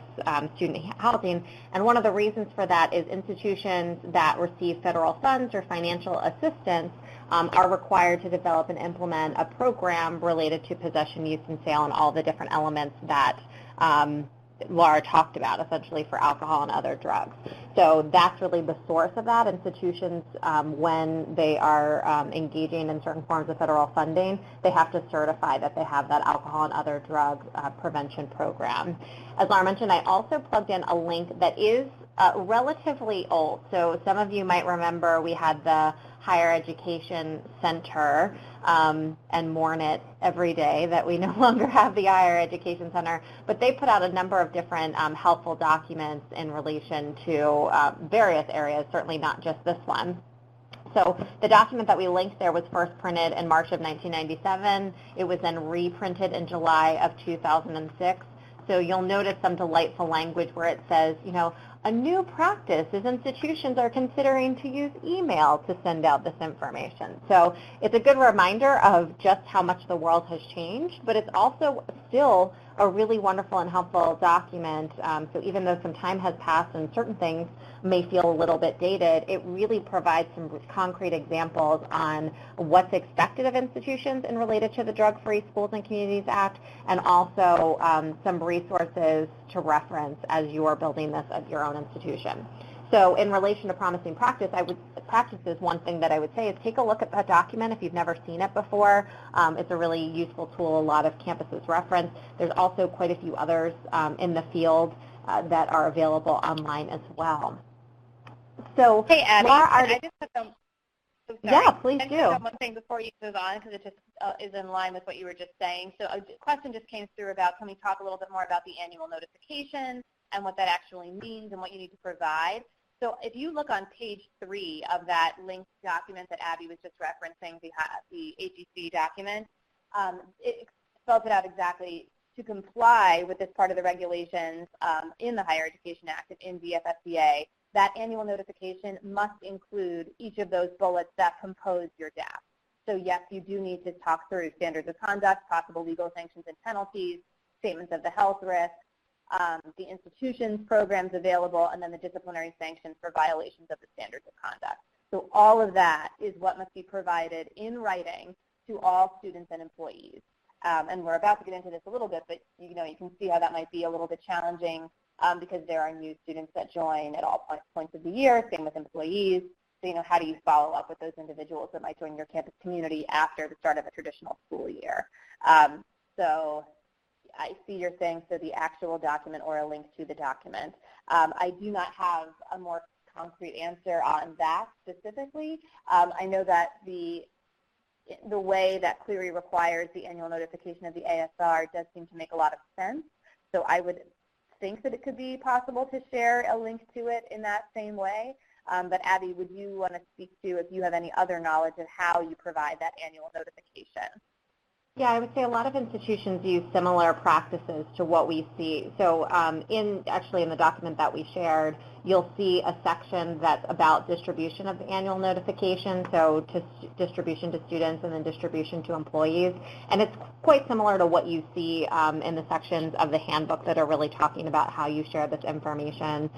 [SPEAKER 1] student housing, and one of the reasons for that is institutions that receive federal funds or financial assistance are required to develop and implement a program related to possession, use, and sale and all the different elements that Laura talked about, essentially for alcohol and other drugs. So that's really the source of that. Institutions, when they are engaging in certain forms of federal funding, they have to certify that they have that alcohol and other drug prevention program. As Laura mentioned, I also plugged in a link that is relatively old. So some of you might remember we had the higher education center and mourn it every day that we no longer have the higher education center. But they put out a number of different helpful documents in relation to various areas, certainly not just this one. So the document that we linked there was first printed in March of 1997. It was then reprinted in July of 2006. So you'll notice some delightful language where it says, you know, a new practice is institutions are considering to use email to send out this information. So it's a good reminder of just how much the world has changed, but it's also still a really wonderful and helpful document. So even though some time has passed and certain things may feel a little bit dated, it really provides some concrete examples on what's expected of institutions and related to the Drug-Free Schools and Communities Act, and also some resources to reference as you are building this at your own institution. So in relation to promising practices, one thing that I would say is take a look at that document if you've never seen it before. It's a really useful tool a lot of campuses reference. There's also quite a few others in the field that are available online as well. So,
[SPEAKER 2] hey, Abby,
[SPEAKER 1] Laura,
[SPEAKER 2] I just put them. Oh,
[SPEAKER 1] yeah, please do.
[SPEAKER 2] One thing before you move on, because it just is in line with what you were just saying. So a question just came through about, can we talk a little bit more about the annual notification and what that actually means and what you need to provide? So if you look on page 3 of that linked document that Abby was just referencing, the HEC document, it spells it out exactly. To comply with this part of the regulations in the Higher Education Act and in DFSCA, that annual notification must include each of those bullets that compose your DAAPP. So yes, you do need to talk through standards of conduct, possible legal sanctions and penalties, statements of the health risk, the institution's programs available, and then the disciplinary sanctions for violations of the standards of conduct. So all of that is what must be provided in writing to all students and employees. And we're about to get into this a little bit, but you can see how that might be a little bit challenging because there are new students that join at all points of the year, same with employees. So, how do you follow up with those individuals that might join your campus community after the start of a traditional school year? So I see you're saying, so the actual document or a link to the document. I do not have a more concrete answer on that specifically. I know that the way that Clery requires the annual notification of the ASR does seem to make a lot of sense. So I would think that it could be possible to share a link to it in that same way. But Abby, would you want to speak to if you have any other knowledge of how you provide that annual notification?
[SPEAKER 1] Yeah, I would say a lot of institutions use similar practices to what we see. So actually in the document that we shared, you'll see a section that's about distribution of the annual notification, so distribution to students and then distribution to employees. And it's quite similar to what you see in the sections of the handbook that are really talking about how you share this information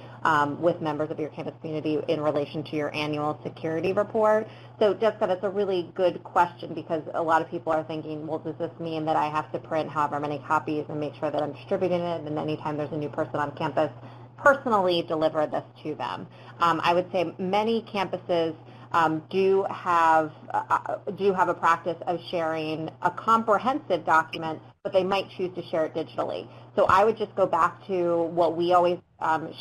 [SPEAKER 1] with members of your campus community in relation to your annual security report. So Jessica, that's a really good question because a lot of people are thinking, well, does this mean that I have to print however many copies and make sure that I'm distributing it, and anytime there's a new person on campus, personally deliver this to them? I would say many campuses do have a practice of sharing a comprehensive document, but they might choose to share it digitally. So I would just go back to what we always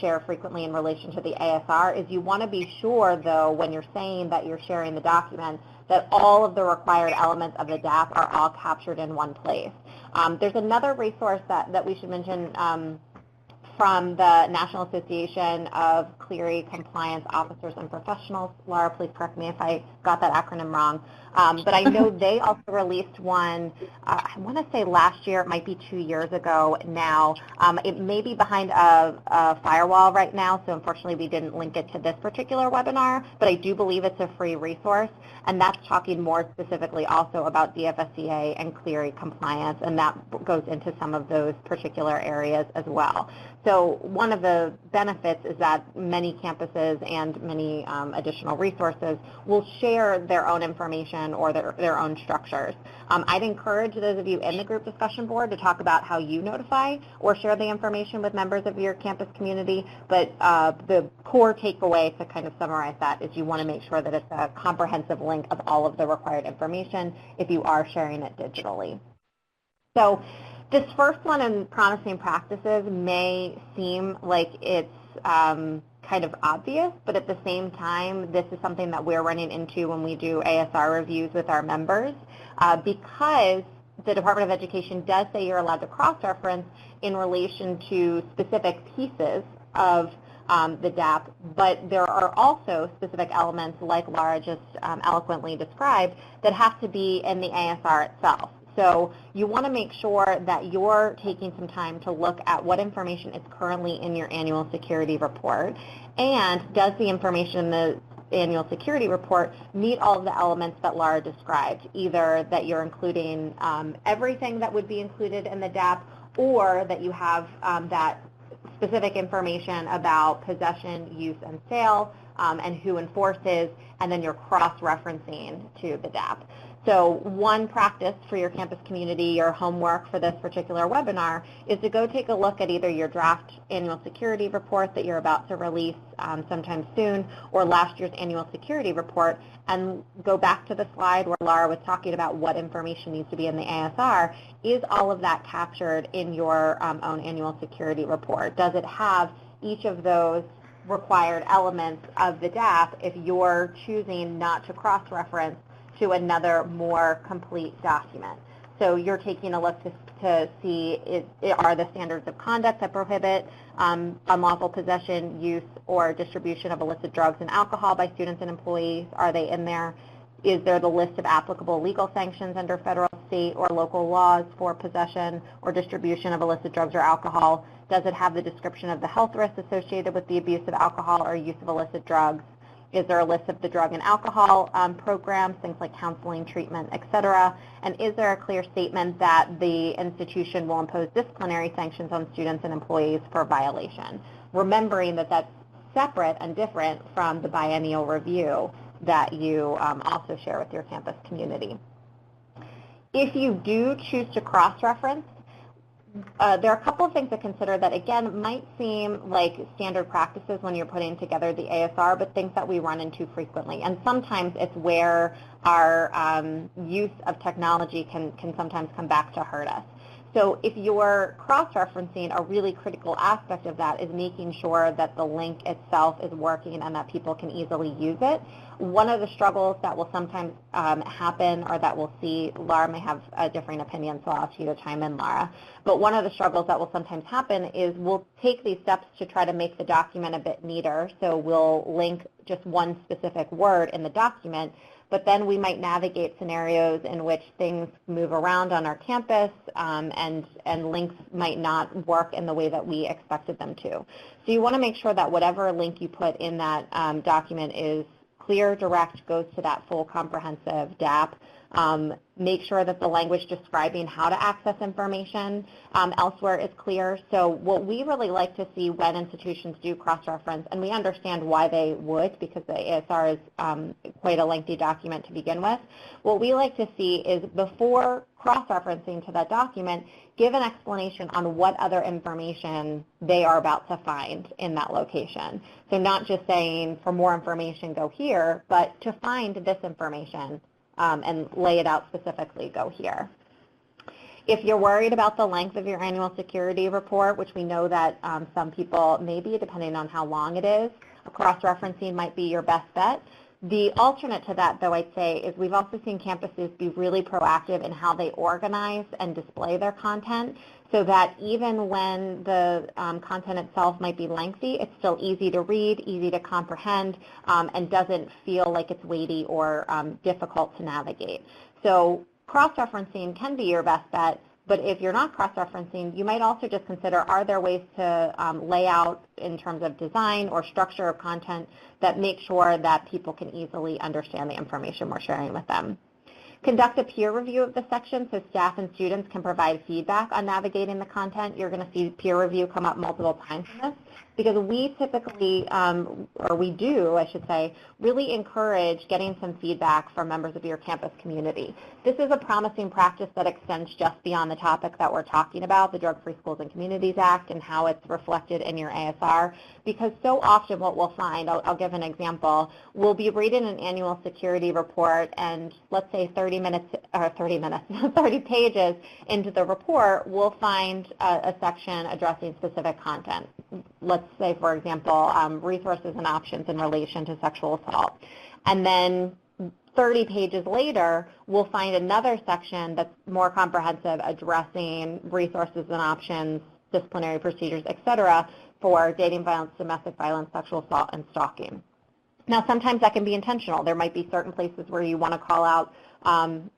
[SPEAKER 1] share frequently in relation to the ASR is you want to be sure, though, when you're saying that you're sharing the document, that all of the required elements of the DAAPP are all captured in one place. There's another resource that we should mention from the National Association of Clery Compliance Officers and Professionals. Laura, please correct me if I got that acronym wrong. But I know they also released one, I want to say last year, it might be 2 years ago now. It may be behind a firewall right now, so unfortunately we didn't link it to this particular webinar, but I do believe it's a free resource, and that's talking more specifically also about DFSCA and Clery compliance, and that goes into some of those particular areas as well. So one of the benefits is that many campuses and many additional resources will share their own information or their own structures. I'd encourage those of you in the group discussion board to talk about how you notify or share the information with members of your campus community, but the core takeaway to kind of summarize that is you want to make sure that it's a comprehensive link of all of the required information if you are sharing it digitally. So this first one in promising practices may seem like it's kind of obvious, but at the same time, this is something that we're running into when we do ASR reviews with our members, because the Department of Education does say you're allowed to cross-reference in relation to specific pieces of the DAAPP, but there are also specific elements, like Laura just eloquently described, that have to be in the ASR itself. So you want to make sure that you're taking some time to look at what information is currently in your annual security report, and does the information in the annual security report meet all of the elements that Laura described, either that you're including everything that would be included in the DAAPP, or that you have that specific information about possession, use, and sale, and who enforces, and then you're cross-referencing to the DAAPP. So one practice for your campus community, your homework for this particular webinar, is to go take a look at either your draft annual security report that you're about to release sometime soon, or last year's annual security report, and go back to the slide where Laura was talking about what information needs to be in the ASR. Is all of that captured in your own annual security report? Does it have each of those required elements of the DAAPP if you're choosing not to cross-reference to another more complete document? So you're taking a look to see are the standards of conduct that prohibit unlawful possession, use, or distribution of illicit drugs and alcohol by students and employees, are they in there? Is there the list of applicable legal sanctions under federal, state, or local laws for possession or distribution of illicit drugs or alcohol? Does it have the description of the health risks associated with the abuse of alcohol or use of illicit drugs? Is there a list of the drug and alcohol programs, things like counseling, treatment, et cetera? And is there a clear statement that the institution will impose disciplinary sanctions on students and employees for violation? Remembering that that's separate and different from the biennial review that you also share with your campus community. If you do choose to cross-reference, there are a couple of things to consider that, again, might seem like standard practices when you're putting together the ASR, but things that we run into frequently. And sometimes it's where our use of technology can sometimes come back to hurt us. So if you're cross-referencing, a really critical aspect of that is making sure that the link itself is working and that people can easily use it. One of the struggles that will sometimes happen, or that we'll see, Laura may have a differing opinion, so I'll ask you to chime in, Laura, but one of the struggles that will sometimes happen is we'll take these steps to try to make the document a bit neater, so we'll link just one specific word in the document, but then we might navigate scenarios in which things move around on our campus, and links might not work in the way that we expected them to. So you want to make sure that whatever link you put in that document is clear, direct, goes to that full comprehensive DAAPP. Make sure that the language describing how to access information elsewhere is clear. So what we really like to see when institutions do cross-reference, and we understand why they would because the ASR is quite a lengthy document to begin with, what we like to see is before cross-referencing to that document, give an explanation on what other information they are about to find in that location. So not just saying for more information go here, but to find this information and lay it out specifically, go here. If you're worried about the length of your annual security report, which we know that some people may be, depending on how long it is, cross-referencing might be your best bet. The alternate to that, though, I'd say, is we've also seen campuses be really proactive in how they organize and display their content, so that even when the content itself might be lengthy, it's still easy to read, easy to comprehend, and doesn't feel like it's weighty or difficult to navigate. So cross-referencing can be your best bet, but if you're not cross-referencing, you might also just consider, are there ways to lay out in terms of design or structure of content that make sure that people can easily understand the information we're sharing with them. Conduct a peer review of the section so staff and students can provide feedback on navigating the content. You're going to see peer review come up multiple times in this, because we typically, or we do, I should say, really encourage getting some feedback from members of your campus community. This is a promising practice that extends just beyond the topic that we're talking about, the Drug-Free Schools and Communities Act, and how it's reflected in your ASR, because so often what we'll find, I'll give an example, we'll be reading an annual security report, and let's say 30 30 minutes, or 30 minutes, 30 pages into the report, we'll find a section addressing specific content. Let's say, for example, resources and options in relation to sexual assault. And then 30 pages later, we'll find another section that's more comprehensive, addressing resources and options, disciplinary procedures, et cetera, for dating violence, domestic violence, sexual assault, and stalking. Now, sometimes that can be intentional. There might be certain places where you want to call out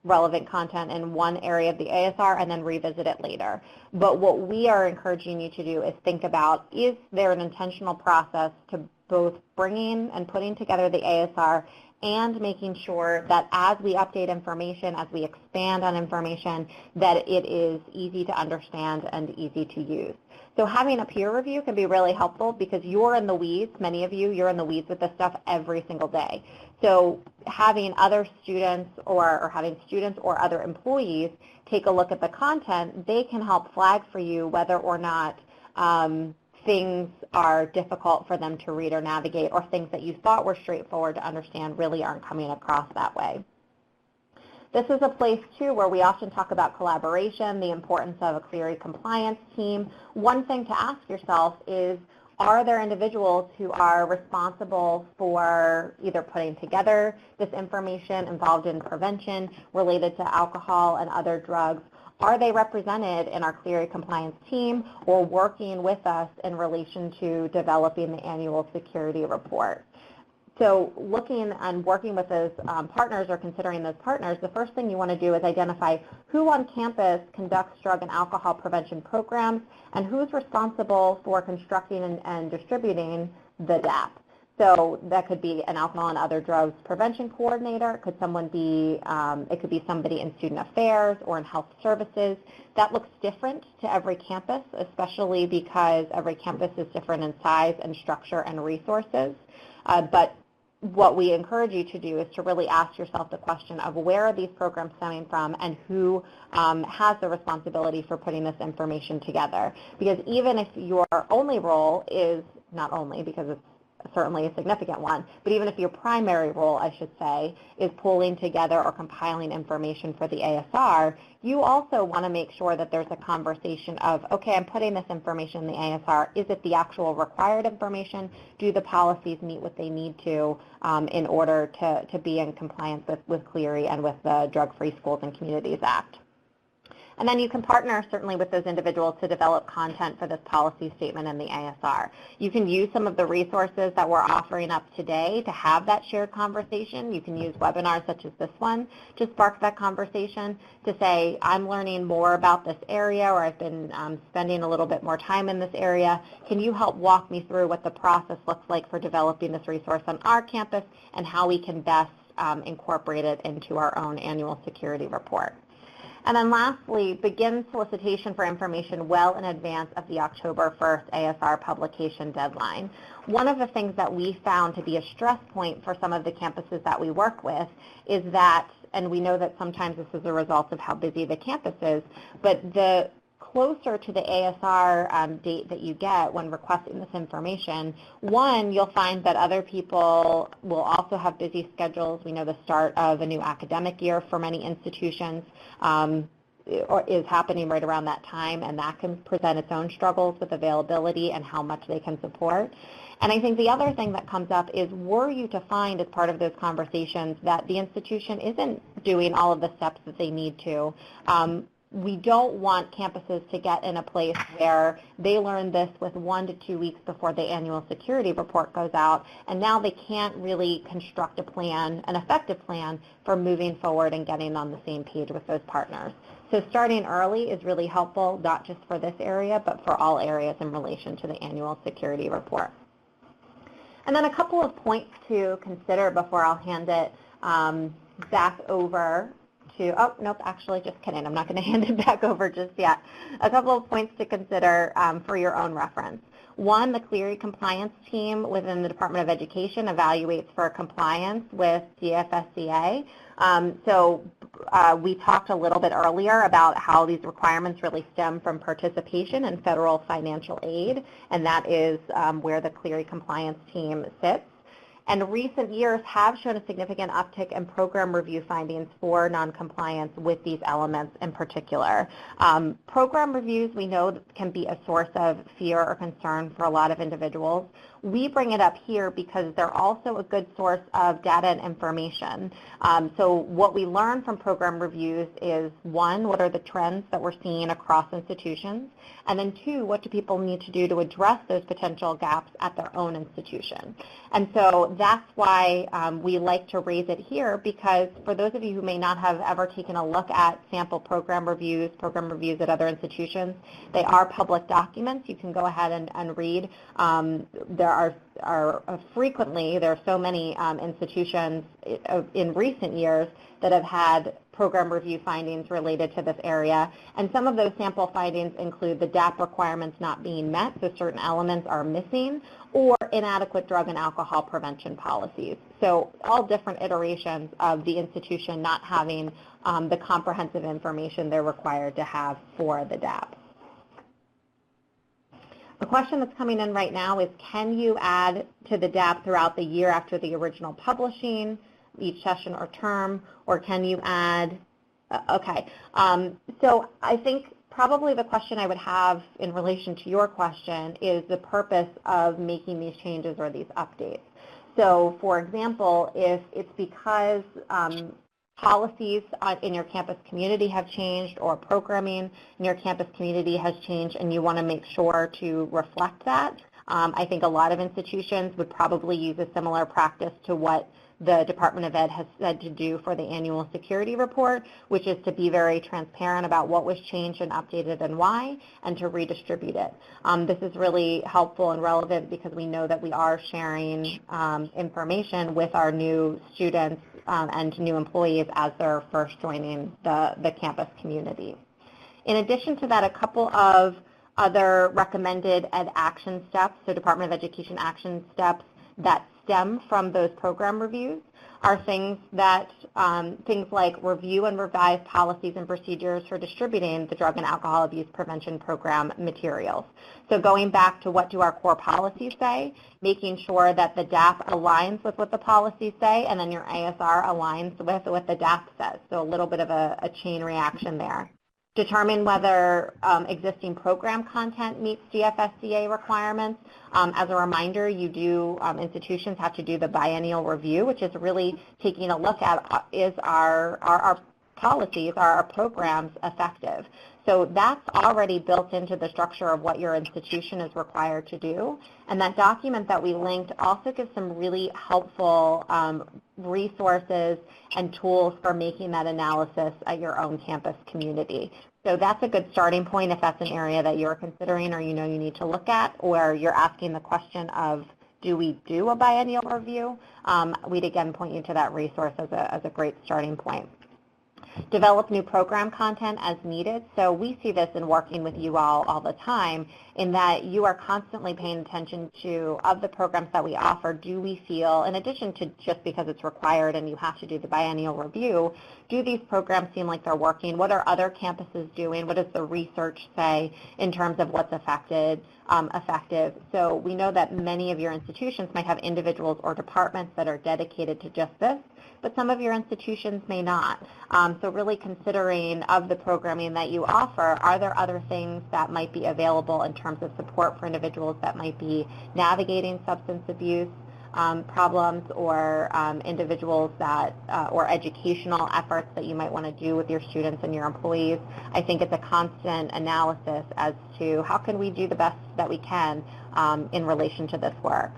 [SPEAKER 1] relevant content in one area of the ASR and then revisit it later. But what we are encouraging you to do is think about, is there an intentional process to both bringing and putting together the ASR and making sure that as we update information, as we expand on information, that it is easy to understand and easy to use. So having a peer review can be really helpful because you're in the weeds, many of you, you're in the weeds with this stuff every single day. So having other students or having students or other employees take a look at the content, they can help flag for you whether or not things are difficult for them to read or navigate, or things that you thought were straightforward to understand really aren't coming across that way. This is a place, too, where we often talk about collaboration, the importance of a Clery compliance team. One thing to ask yourself is, are there individuals who are responsible for either putting together this information involved in prevention related to alcohol and other drugs? Are they represented in our Clery compliance team or working with us in relation to developing the annual security report? So looking and working with those partners or considering those partners, the first thing you want to do is identify who on campus conducts drug and alcohol prevention programs and who's responsible for constructing and distributing the DAAPP. So that could be an alcohol and other drugs prevention coordinator. It could be somebody in student affairs or in health services. That looks different to every campus, especially because every campus is different in size and structure and resources. But what we encourage you to do is to really ask yourself the question of where are these programs stemming from and who has the responsibility for putting this information together. Because even if your only role is, not only because it's certainly a significant one, but even if your primary role, I should say, is pulling together or compiling information for the ASR, you also want to make sure that there's a conversation of, okay, I'm putting this information in the ASR. Is it the actual required information? Do the policies meet what they need to in order to be in compliance with Clery and with the Drug-Free Schools and Communities Act? And then you can partner certainly with those individuals to develop content for this policy statement in the ASR. You can use some of the resources that we're offering up today to have that shared conversation. You can use webinars such as this one to spark that conversation to say, I'm learning more about this area, or I've been spending a little bit more time in this area. Can you help walk me through what the process looks like for developing this resource on our campus and how we can best incorporate it into our own annual security report? And then lastly, begin solicitation for information well in advance of the October 1st ASR publication deadline. One of the things that we found to be a stress point for some of the campuses that we work with is that, and we know that sometimes this is a result of how busy the campus is, but the closer to the ASR date that you get when requesting this information, one, you'll find that other people will also have busy schedules. We know the start of a new academic year for many institutions is happening right around that time, and that can present its own struggles with availability and how much they can support. And I think the other thing that comes up is, were you to find as part of those conversations that the institution isn't doing all of the steps that they need to, we don't want campuses to get in a place where they learn this with 1 to 2 weeks before the annual security report goes out, and now they can't really construct a plan, an effective plan for moving forward and getting on the same page with those partners. So starting early is really helpful, not just for this area, but for all areas in relation to the annual security report. And then a couple of points to consider before I'll hand it back over to, oh, nope, actually, just kidding. I'm not going to hand it back over just yet. A couple of points to consider for your own reference. One, the Clery compliance team within the Department of Education evaluates for compliance with DFSCA. We talked a little bit earlier about how these requirements really stem from participation in federal financial aid, and that is where the Clery compliance team sits. And recent years have shown a significant uptick in program review findings for noncompliance with these elements in particular. Program reviews, we know, can be a source of fear or concern for a lot of individuals. We bring it up here because they're also a good source of data and information. So what we learn from program reviews is, one, what are the trends that we're seeing across institutions? And then two, what do people need to do to address those potential gaps at their own institution? And so that's why we like to raise it here, because for those of you who may not have ever taken a look at sample program reviews at other institutions, they are public documents. You can go ahead and read. There are frequently, there are so many institutions in recent years that have had program review findings related to this area. And some of those sample findings include the DAAPP requirements not being met, so certain elements are missing, or inadequate drug and alcohol prevention policies. So all different iterations of the institution not having the comprehensive information they're required to have for the DAAPP. The question that's coming in right now is, can you add to the DAAPP throughout the year after the original publishing, each session or term, or can you add, so I think probably the question I would have in relation to your question is the purpose of making these changes or these updates. So for example, if it's because policies in your campus community have changed or programming in your campus community has changed and you want to make sure to reflect that, I think a lot of institutions would probably use a similar practice to what the Department of Ed has said to do for the annual security report, which is to be very transparent about what was changed and updated and why, and to redistribute it. This is really helpful and relevant because we know that we are sharing information with our new students and new employees as they're first joining the campus community. In addition to that, a couple of other recommended ed action steps, so Department of Education action steps that stem from those program reviews are things like review and revise policies and procedures for distributing the drug and alcohol abuse prevention program materials. So going back to what do our core policies say, making sure that the DAAPP aligns with what the policies say, and then your ASR aligns with what the DAAPP says. So a little bit of a chain reaction there. Determine whether existing program content meets DFSCA requirements. As a reminder, institutions have to do the biennial review, which is really taking a look at is our policies, our programs effective. So that's already built into the structure of what your institution is required to do. And that document that we linked also gives some really helpful resources and tools for making that analysis at your own campus community. So that's a good starting point if that's an area that you're considering or you know you need to look at, or you're asking the question of, do we do a biennial review? We'd again point you to that resource as a great starting point. Develop new program content as needed. So we see this in working with you all the time, in that you are constantly paying attention to, of the programs that we offer, do we feel, in addition to just because it's required and you have to do the biennial review, do these programs seem like they're working? What are other campuses doing? What does the research say in terms of what's effective? So we know that many of your institutions might have individuals or departments that are dedicated to just this, but some of your institutions may not. So really considering of the programming that you offer, are there other things that might be available in terms of support for individuals that might be navigating substance abuse problems, or individuals that, or educational efforts that you might want to do with your students and your employees? I think it's a constant analysis as to how can we do the best that we can in relation to this work.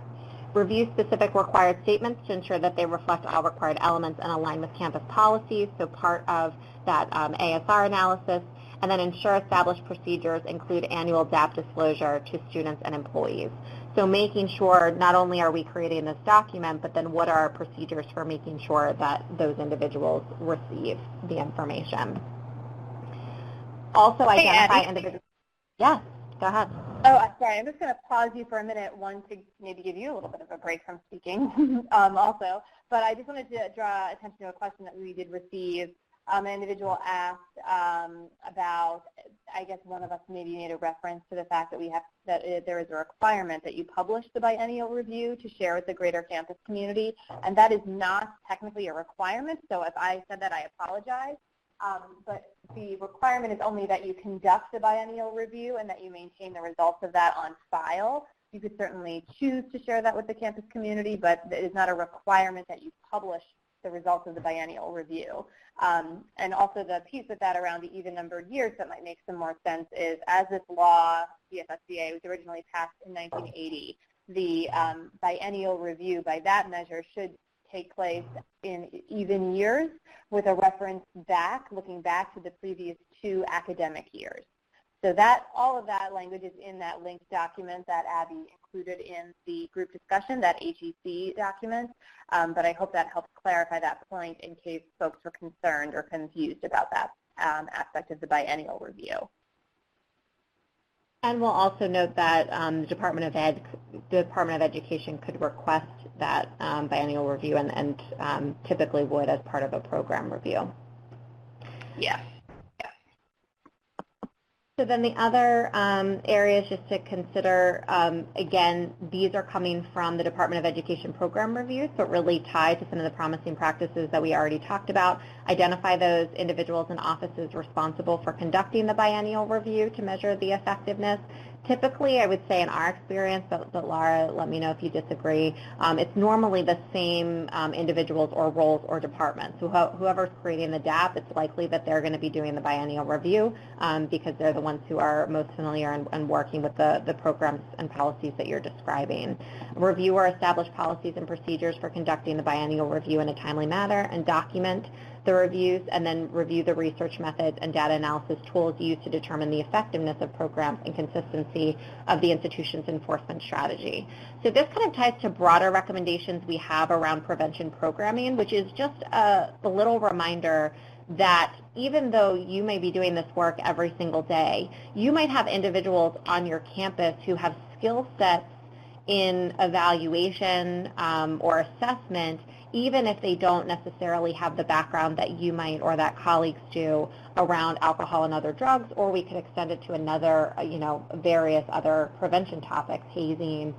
[SPEAKER 1] Review specific required statements to ensure that they reflect all required elements and align with campus policies, so part of that ASR analysis. And then ensure established procedures include annual DAAPP disclosure to students and employees. So making sure not only are we creating this document, but then what are our procedures for making sure that those individuals receive the information. Also identify individuals. Yes, go ahead.
[SPEAKER 2] Oh, sorry, I'm just going to pause you for a minute, one, to maybe give you a little bit of a break from speaking also. But I just wanted to draw attention to a question that we did receive An individual asked about, I guess one of us maybe made a reference to the fact that there is a requirement that you publish the biennial review to share with the greater campus community, and that is not technically a requirement, so if I said that, I apologize. But the requirement is only that you conduct the biennial review and that you maintain the results of that on file. You could certainly choose to share that with the campus community, but it is not a requirement that you publish the results of the biennial review. And also the piece with that around the even-numbered years that might make some more sense is, as this law, DFSCA, was originally passed in 1980, the biennial review by that measure should take place in even years with a reference back, looking back to the previous 2 academic years. So that, all of that language is in that linked document that Abby included in the group discussion, that HEC document, but I hope that helps clarify that point in case folks were concerned or confused about that aspect of the biennial review.
[SPEAKER 1] And we'll also note that the Department of Education could request that biennial review and typically would as part of a program review.
[SPEAKER 2] Yeah.
[SPEAKER 1] So then the other areas just to consider, again, these are coming from the Department of Education program review, so it really tied to some of the promising practices that we already talked about. Identify those individuals and offices responsible for conducting the biennial review to measure the effectiveness. Typically, I would say in our experience, but Laura, let me know if you disagree, it's normally the same individuals or roles or departments. So whoever's creating the DAAPP, it's likely that they're going to be doing the biennial review because they're the ones who are most familiar and working with the programs and policies that you're describing. Review or establish policies and procedures for conducting the biennial review in a timely manner and document the reviews, and then review the research methods and data analysis tools used to determine the effectiveness of programs and consistency of the institution's enforcement strategy. So this kind of ties to broader recommendations we have around prevention programming, which is just a little reminder that even though you may be doing this work every single day, you might have individuals on your campus who have skill sets in evaluation or assessment, even if they don't necessarily have the background that you might or that colleagues do around alcohol and other drugs, or we could extend it to another, various other prevention topics, hazing,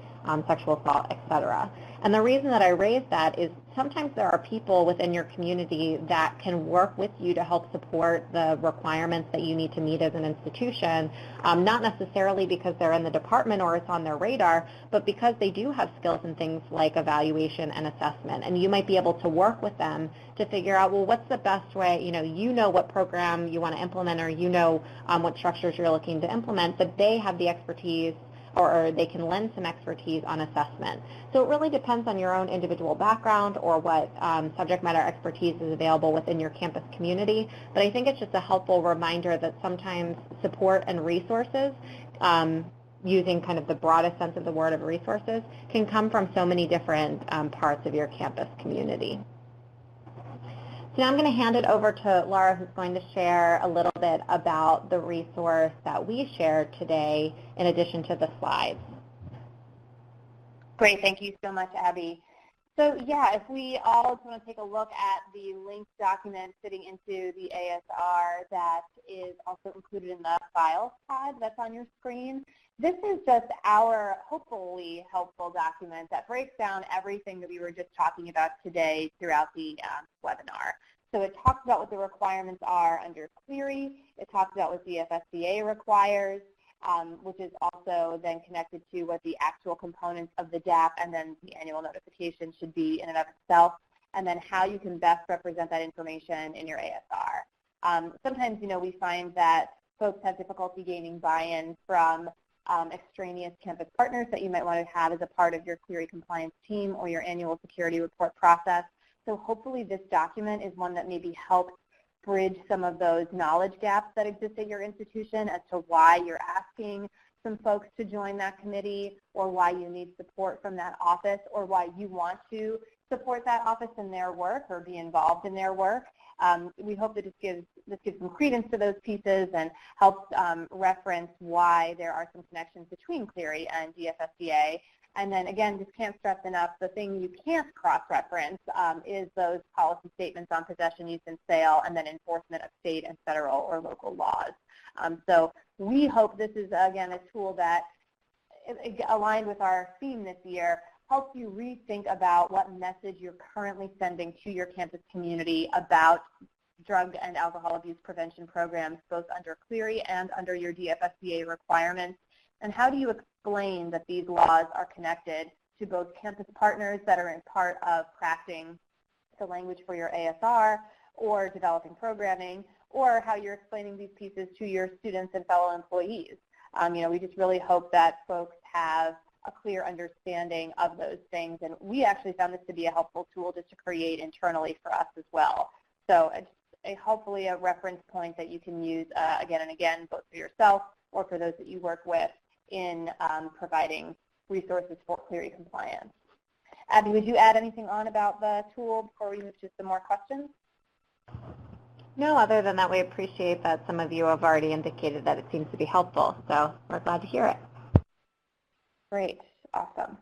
[SPEAKER 1] sexual assault, etc. And the reason that I raise that is sometimes there are people within your community that can work with you to help support the requirements that you need to meet as an institution, not necessarily because they're in the department or it's on their radar, but because they do have skills in things like evaluation and assessment. And you might be able to work with them to figure out, well, what's the best way, you know what program you want to implement, or what structures you're looking to implement, but they have the expertise or they can lend some expertise on assessment. So it really depends on your own individual background or what subject matter expertise is available within your campus community. But I think it's just a helpful reminder that sometimes support and resources, using kind of the broadest sense of the word of resources, can come from so many different parts of your campus community. So now I'm going to hand it over to Laura, who's going to share a little bit about the resource that we shared today in addition to the slides.
[SPEAKER 2] Great. Thank you so much, Abby. So yeah, if we all just want to take a look at the linked document fitting into the ASR that is also included in the Files tab that's on your screen, this is just our hopefully helpful document that breaks down everything that we were just talking about today throughout the webinar. So it talks about what the requirements are under Clery. It talks about what DFSCA requires, which is also then connected to what the actual components of the DAAPP and then the annual notification should be in and of itself, and then how you can best represent that information in your ASR. Sometimes, we find that folks have difficulty gaining buy-in from extraneous campus partners that you might want to have as a part of your Clery compliance team or your annual security report process. So hopefully this document is one that maybe helps bridge some of those knowledge gaps that exist at your institution as to why you're asking some folks to join that committee, or why you need support from that office, or why you want to support that office in their work or be involved in their work. We hope that this gives some credence to those pieces and helps reference why there are some connections between Clery and DFSCA, And then again, just can't stress enough, the thing you can't cross-reference is those policy statements on possession, use, and sale, and then enforcement of state and federal or local laws. So we hope this is, again, a tool that, aligned with our theme this year, helps you rethink about what message you're currently sending to your campus community about drug and alcohol abuse prevention programs, both under Clery and under your DFSCA requirements. And how do you explain that these laws are connected to both campus partners that are in part of crafting the language for your ASR or developing programming, or how you're explaining these pieces to your students and fellow employees? We just really hope that folks have a clear understanding of those things. And we actually found this to be a helpful tool just to create internally for us as well. So hopefully a reference point that you can use again and again, both for yourself or for those that you work with in providing resources for Clery compliance. Abby, would you add anything on about the tool before we move to some more questions?
[SPEAKER 1] No, other than that, we appreciate that some of you have already indicated that it seems to be helpful, so we're glad to hear it.
[SPEAKER 2] Great, awesome.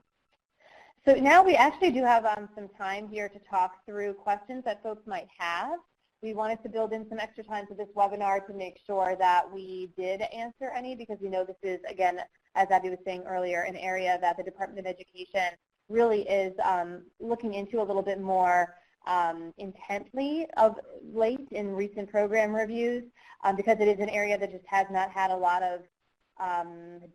[SPEAKER 2] So now we actually do have some time here to talk through questions that folks might have. We wanted to build in some extra time to this webinar to make sure that we did answer any, because we know this is, again, as Abby was saying earlier, an area that the Department of Education really is looking into a little bit more intently of late in recent program reviews, because it is an area that just has not had a lot of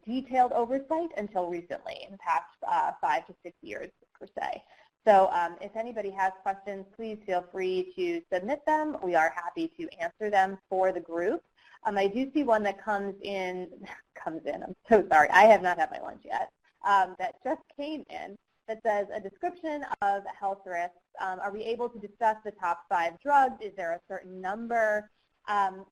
[SPEAKER 2] detailed oversight until recently, in the past 5 to 6 years per se. So if anybody has questions, please feel free to submit them. We are happy to answer them for the group. I do see one that comes in, I'm so sorry, I have not had my lunch yet, that just came in that says a description of health risks. Are we able to discuss the top 5 drugs? Is there a certain number?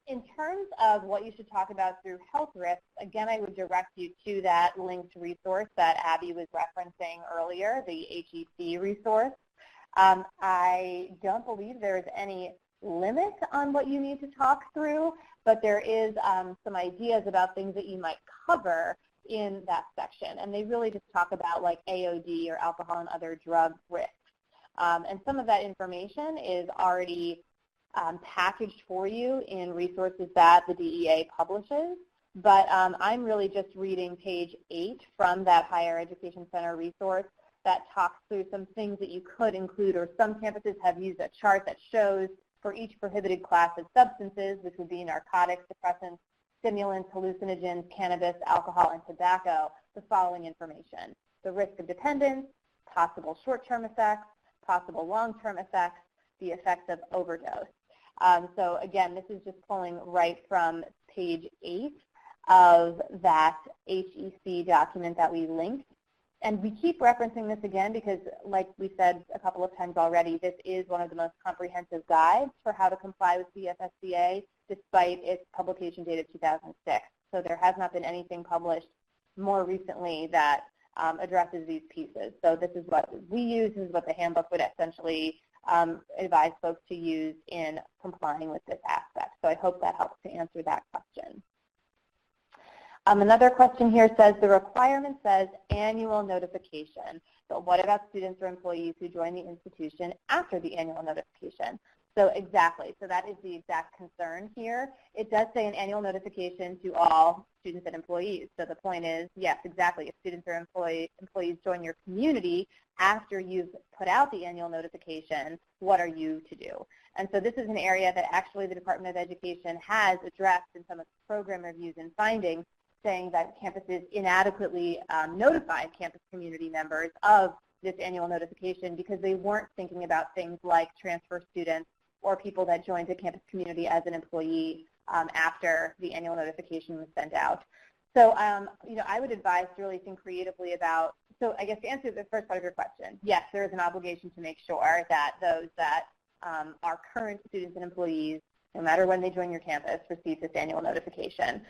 [SPEAKER 2] In terms of what you should talk about through health risks, again, I would direct you to that linked resource that Abby was referencing earlier, the HEC resource. I don't believe there is any limit on what you need to talk through, but there is some ideas about things that you might cover in that section. And they really just talk about like AOD or alcohol and other drug risks. And some of that information is already packaged for you in resources that the DEA publishes, but I'm really just reading page 8 from that Higher Education Center resource that talks through some things that you could include, or some campuses have used a chart that shows for each prohibited class of substances, which would be narcotics, depressants, stimulants, hallucinogens, cannabis, alcohol, and tobacco, the following information: the risk of dependence, possible short-term effects, possible long-term effects, the effects of overdose. So again, this is just pulling right from page 8 of that HEC document that we linked. And we keep referencing this again because, like we said a couple of times already, this is one of the most comprehensive guides for how to comply with DFSCA, despite its publication date of 2006. So there has not been anything published more recently that addresses these pieces. So this is what we use, this is what the handbook would essentially advise folks to use in complying with this aspect. So I hope that helps to answer that question. Another question here says the requirement says annual notification, but what about students or employees who join the institution after the annual notification? So exactly, so that is the exact concern here. It does say an annual notification to all students and employees. So the point is, yes, exactly, if students or employees join your community after you've put out the annual notification, what are you to do? And so this is an area that actually the Department of Education has addressed in some of the program reviews and findings, saying that campuses inadequately notified campus community members of this annual notification because they weren't thinking about things like transfer students or people that joined the campus community as an employee after the annual notification was sent out. So, I would advise to really think creatively about, so I guess to answer the first part of your question, yes, there is an obligation to make sure that those that are current students and employees, no matter when they join your campus, receive this annual notification.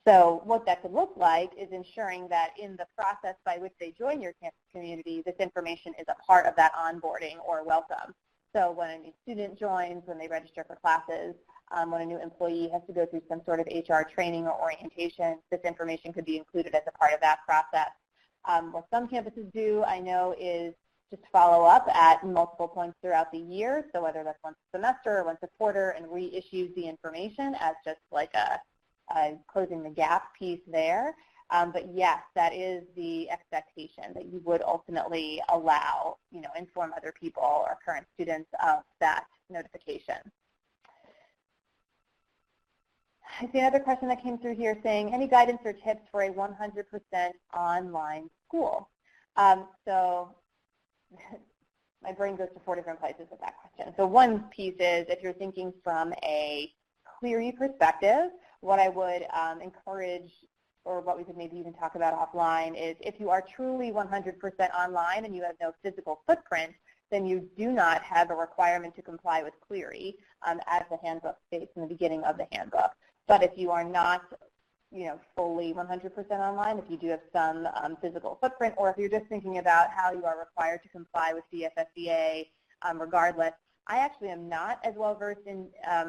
[SPEAKER 2] So what that could look like is ensuring that in the process by which they join your campus community, this information is a part of that onboarding or welcome. So when a new student joins, when they register for classes, when a new employee has to go through some sort of HR training or orientation, this information could be included as a part of that process. What some campuses do, I know, is just follow up at multiple points throughout the year, so whether that's once a semester or once a quarter, and reissues the information as just like a closing the gap piece there. But yes, that is the expectation, that you would ultimately allow, inform other people or current students of that notification. I see another question that came through here saying, any guidance or tips for a 100% online school? So my brain goes to 4 different places with that question. So one piece is, if you're thinking from a Clery perspective, what I would encourage, or what we could maybe even talk about offline, is if you are truly 100% online and you have no physical footprint, then you do not have a requirement to comply with Clery, as the handbook states in the beginning of the handbook. But if you are not, fully 100% online, if you do have some physical footprint, or if you're just thinking about how you are required to comply with DFSCA, regardless, I actually am not as well-versed in,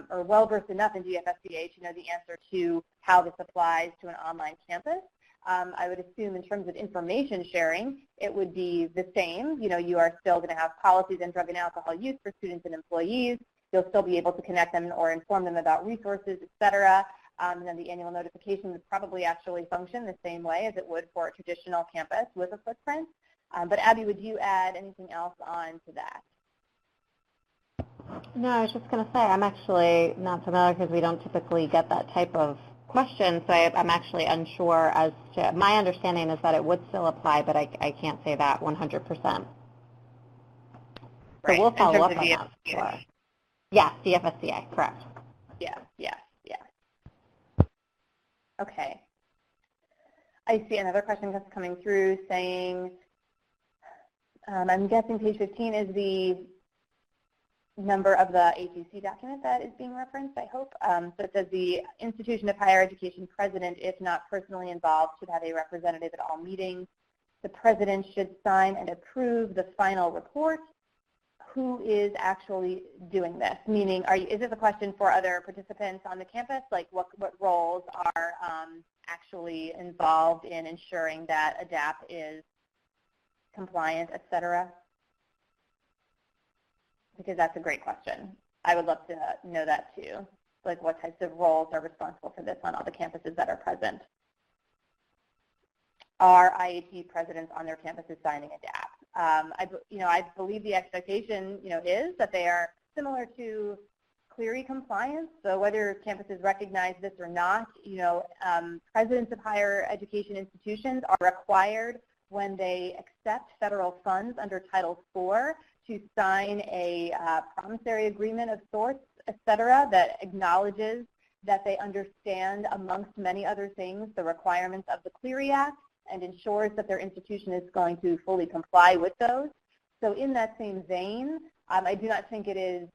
[SPEAKER 2] or well-versed enough in DFSCA to know the answer to how this applies to an online campus. I would assume in terms of information sharing, it would be the same. You are still going to have policies on drug and alcohol use for students and employees. You'll still be able to connect them or inform them about resources, et cetera. And then the annual notification would probably actually function the same way as it would for a traditional campus with a footprint. But Abby, would you add anything else on to that?
[SPEAKER 1] No, I was just going to say, I'm actually not familiar because we don't typically get that type of question, so I'm actually unsure as to, my understanding is that it would still apply, but I can't say that 100%. So
[SPEAKER 2] right.
[SPEAKER 1] We'll follow up on that. Sure. Yeah, DFSCA, correct.
[SPEAKER 2] Yeah. Okay. I see another question that's coming through saying, I'm guessing page 15 is the number of the ATC document that is being referenced, I hope. So it says the institution of higher education president, if not personally involved, should have a representative at all meetings. The president should sign and approve the final report. Who is actually doing this? Meaning, is this a question for other participants on the campus? Like what roles are actually involved in ensuring that a DAAPP is compliant, et cetera? Because that's a great question. I would love to know that too. Like what types of roles are responsible for this on all the campuses that are present? Are IAT presidents on their campuses signing a DAAPP? I believe the expectation, is that they are similar to Clery compliance. So whether campuses recognize this or not, presidents of higher education institutions are required when they accept federal funds under Title IV to sign a promissory agreement of sorts, et cetera, that acknowledges that they understand, amongst many other things, the requirements of the Clery Act and ensures that their institution is going to fully comply with those. So in that same vein, I do not think it is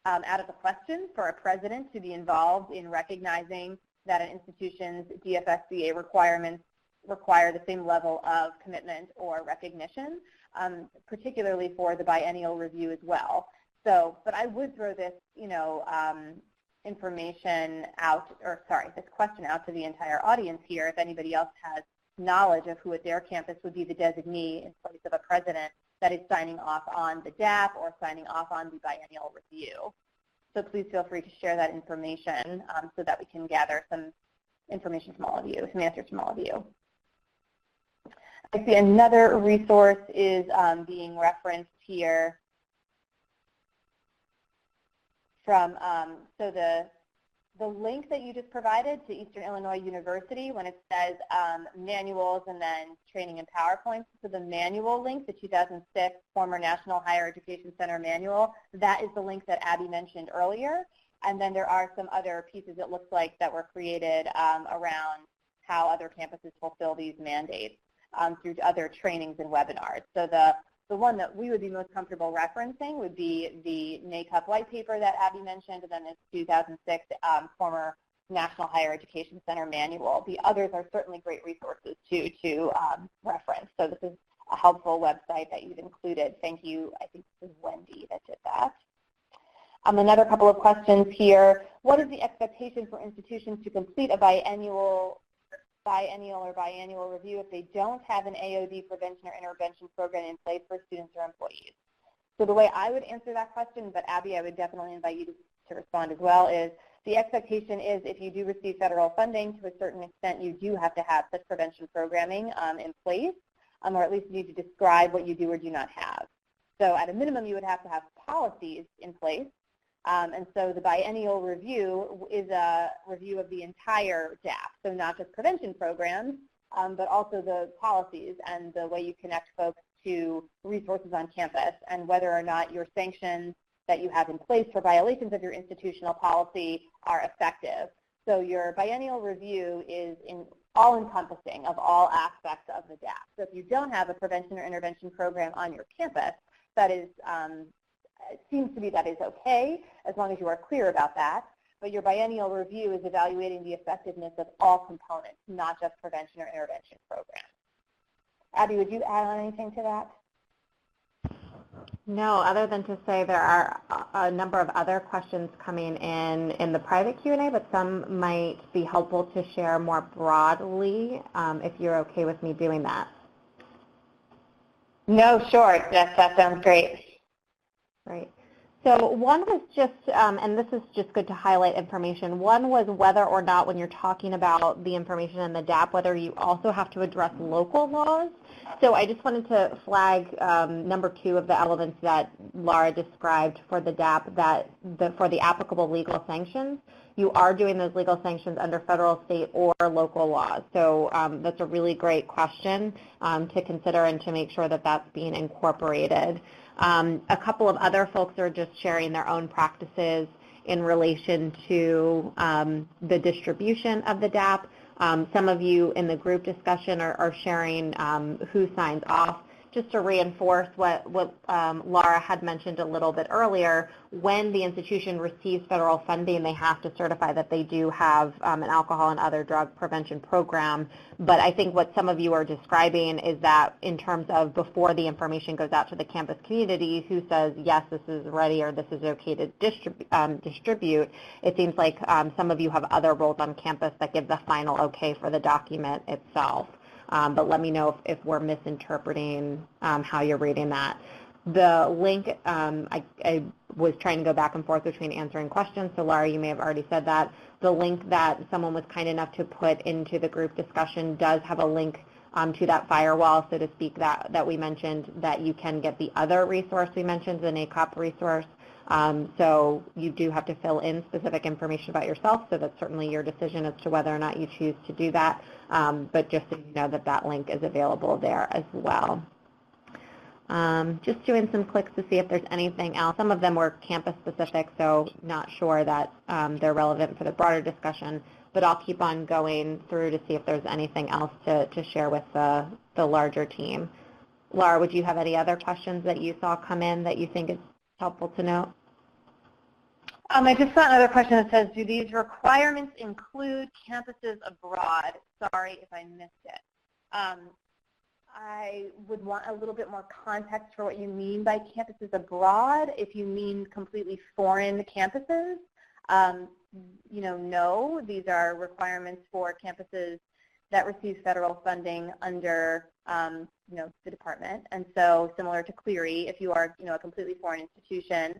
[SPEAKER 2] out of the question for a president to be involved in recognizing that an institution's DFSCA requirements require the same level of commitment or recognition, particularly for the biennial review as well. So, but I would throw this, information out, or sorry, this question out to the entire audience here, if anybody else has knowledge of who at their campus would be the designee in place of a president that is signing off on the DAAPP or signing off on the biennial review. So please feel free to share that information so that we can gather some information from all of you, some answers from all of you. I see another resource is being referenced here from, so the link that you just provided to Eastern Illinois University, when it says manuals and then training and PowerPoints, so the manual link, the 2006 former National Higher Education Center manual, that is the link that Abby mentioned earlier. And then there are some other pieces, it looks like, that were created around how other campuses fulfill these mandates through other trainings and webinars. So the one that we would be most comfortable referencing would be the NAAPP white paper that Abby mentioned, and then this 2006 former National Higher Education Center manual. The others are certainly great resources to reference. So this is a helpful website that you've included. Thank you. I think this is Wendy that did that. Another couple of questions here. What is the expectation for institutions to complete a biannual biennial or biannual review if they don't have an AOD prevention or intervention program in place for students or employees. So the way I would answer that question, but Abby, I would definitely invite you to respond as well, is the expectation is if you do receive federal funding, to a certain extent, you do have to have such prevention programming in place, or at least you need to describe what you do or do not have. So at a minimum, you would have to have policies in place. And so the biennial review is a review of the entire DAAPP, so not just prevention programs, but also the policies and the way you connect folks to resources on campus and whether or not your sanctions that you have in place for violations of your institutional policy are effective. So your biennial review is all-encompassing of all aspects of the DAAPP. So if you don't have a prevention or intervention program on your campus, that is, it seems to be that is okay, as long as you are clear about that. But your biennial review is evaluating the effectiveness of all components, not just prevention or intervention programs. Abby, would you add on anything to that?
[SPEAKER 1] No, other than to say there are a number of other questions coming in the private Q&A, but some might be helpful to share more broadly, if you're okay with me doing that.
[SPEAKER 2] No, sure. That sounds great.
[SPEAKER 1] Right. So one was just, and this is just good to highlight information, one was whether or not when you're talking about the information in the DAAPP, whether you also have to address local laws. So I just wanted to flag number 2 of the elements that Laura described for the DAAPP, that for the applicable legal sanctions, you are doing those legal sanctions under federal, state, or local laws. So that's a really great question to consider and to make sure that that's being incorporated. A couple of other folks are just sharing their own practices in relation to the distribution of the DAAPP. Some of you in the group discussion are sharing who signs off. Just to reinforce what Laura had mentioned a little bit earlier, when the institution receives federal funding, they have to certify that they do have an alcohol and other drug prevention program. But I think what some of you are describing is that in terms of before the information goes out to the campus community, who says, yes, this is ready or this is okay to distribute, it seems like some of you have other roles on campus that give the final okay for the document itself. But let me know if we're misinterpreting how you're reading that. The link, I was trying to go back and forth between answering questions, so Laura, you may have already said that. The link that someone was kind enough to put into the group discussion does have a link to that firewall, so to speak, that we mentioned, that you can get the other resource we mentioned, the NAAPP resource. So you do have to fill in specific information about yourself, so that's certainly your decision as to whether or not you choose to do that. But just so you know that link is available there as well. Just doing some clicks to see if there's anything else. Some of them were campus specific, so not sure that they're relevant for the broader discussion, but I'll keep on going through to see if there's anything else to share with the larger team. Laura, would you have any other questions that you saw come in that you think is helpful to note?
[SPEAKER 2] I just saw another question that says, do these requirements include campuses abroad? Sorry if I missed it. I would want a little bit more context for what you mean by campuses abroad. If you mean completely foreign campuses, no, these are requirements for campuses that receive federal funding under the department. And so similar to Clery, if you are a completely foreign institution,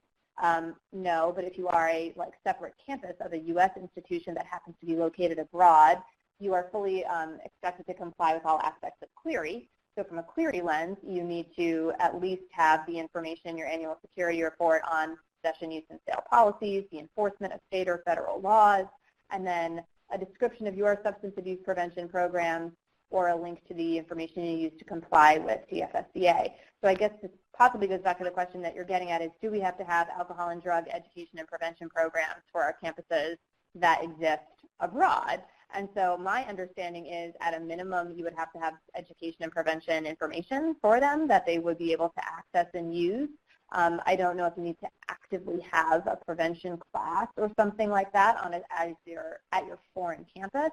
[SPEAKER 2] no, but if you are a separate campus of a U.S. institution that happens to be located abroad, you are fully expected to comply with all aspects of Clery. So from a Clery lens, you need to at least have the information in your annual security report on possession, use, and sale policies, the enforcement of state or federal laws, and then a description of your substance abuse prevention programs, or a link to the information you use to comply with DFSCA. So I guess this possibly goes back to the question that you're getting at is, do we have to have alcohol and drug education and prevention programs for our campuses that exist abroad? And so my understanding is, at a minimum, you would have to have education and prevention information for them that they would be able to access and use. I don't know if you need to actively have a prevention class or something like that on at your foreign campus,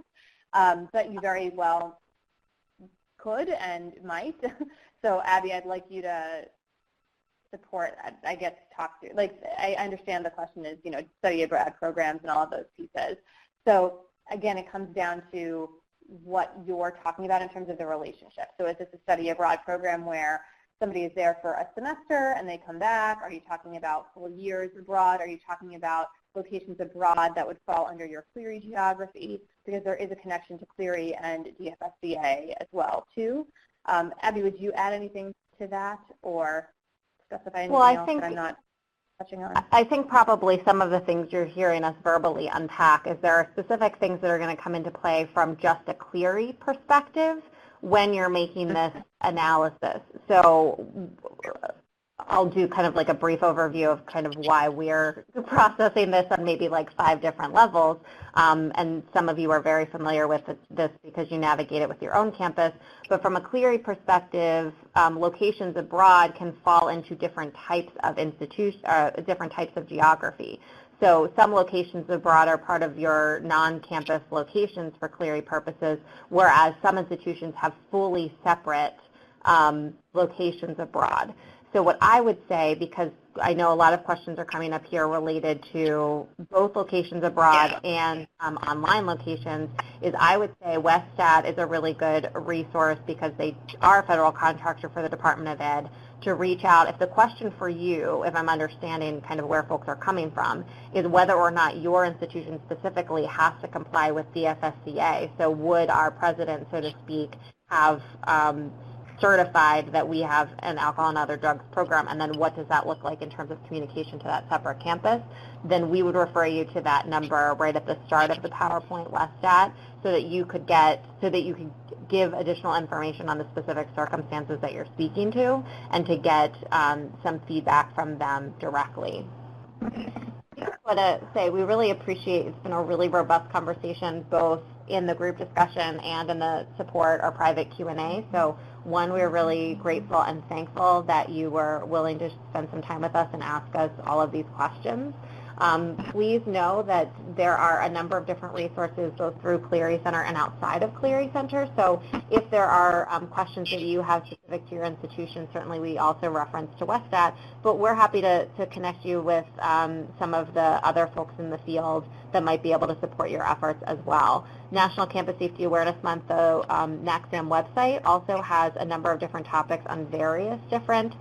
[SPEAKER 2] but you very well could and might. So Abby, I'd like you to support, I guess, talk through, I understand the question is, study abroad programs and all of those pieces. So again, it comes down to, what you're talking about in terms of the relationship. So is this a study abroad program where somebody is there for a semester and they come back? Are you talking about full years abroad? Are you talking about locations abroad that would fall under your Clery geography? Because there is a connection to Clery and DFSCA as well, too. Abby, would you add anything to that or specify anything else that I'm not touching on?
[SPEAKER 1] I think probably some of the things you're hearing us verbally unpack is there are specific things that are going to come into play from just a Clery perspective when you're making this analysis. So I'll do kind of like a brief overview of kind of why we're processing this on maybe like 5 different levels. And some of you are very familiar with this because you navigate it with your own campus. But from a Clery perspective, locations abroad can fall into different types of different types of geography. So some locations abroad are part of your non-campus locations for Clery purposes, whereas some institutions have fully separate locations abroad. So what I would say, because I know a lot of questions are coming up here related to both locations abroad and online locations, is I would say WestStat is a really good resource because they are a federal contractor for the Department of Ed to reach out. If the question for you, if I'm understanding kind of where folks are coming from, is whether or not your institution specifically has to comply with DFSCA. So would our president, so to speak, have certified that we have an alcohol and other drugs program, and then what does that look like in terms of communication to that separate campus, then we would refer you to that number right at the start of the PowerPoint WestStat so that you could give additional information on the specific circumstances that you're speaking to and to get some feedback from them directly. I just want to say we really appreciate, it's been a really robust conversation both in the group discussion and in the support or private Q&A. So one, we're really grateful and thankful that you were willing to spend some time with us and ask us all of these questions. Please know that there are a number of different resources both through Clery Center and outside of Clery Center. So if there are questions that you have specific to your institution, certainly we also reference to WestStat, but we're happy to connect you with some of the other folks in the field that might be able to support your efforts as well. National Campus Safety Awareness Month, the NACSAM website, also has a number of different topics on various different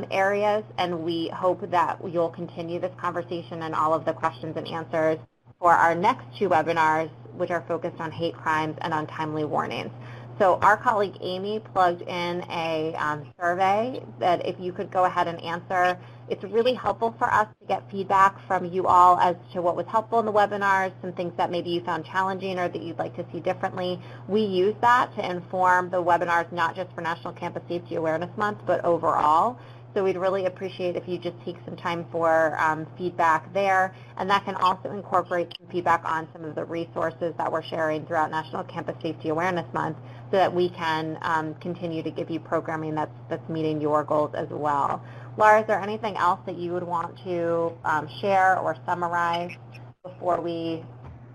[SPEAKER 1] areas, and we hope that you'll continue this conversation and all of the questions and answers for our next 2 webinars, which are focused on hate crimes and on timely warnings. So our colleague Amy plugged in a survey that if you could go ahead and answer. It's really helpful for us to get feedback from you all as to what was helpful in the webinars, some things that maybe you found challenging or that you'd like to see differently. We use that to inform the webinars, not just for National Campus Safety Awareness Month, but overall. So we'd really appreciate if you just take some time for feedback there, and that can also incorporate some feedback on some of the resources that we're sharing throughout National Campus Safety Awareness Month so that we can continue to give you programming that's meeting your goals as well. Laura, is there anything else that you would want to share or summarize before we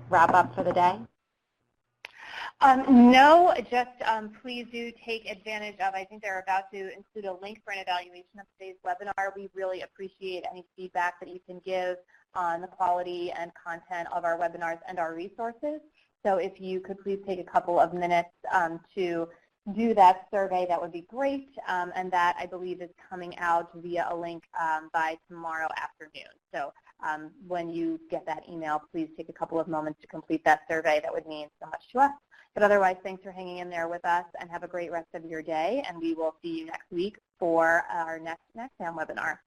[SPEAKER 1] wrap up for the day?
[SPEAKER 2] No, just please do take advantage of, I think they're about to include a link for an evaluation of today's webinar. We really appreciate any feedback that you can give on the quality and content of our webinars and our resources. So if you could please take a couple of minutes to do that survey, that would be great, and that I believe is coming out via a link by tomorrow afternoon. So when you get that email, please take a couple of moments to complete that survey. That would mean so much to us. But otherwise, thanks for hanging in there with us, and have a great rest of your day, and we will see you next week for our next NACSAM webinar.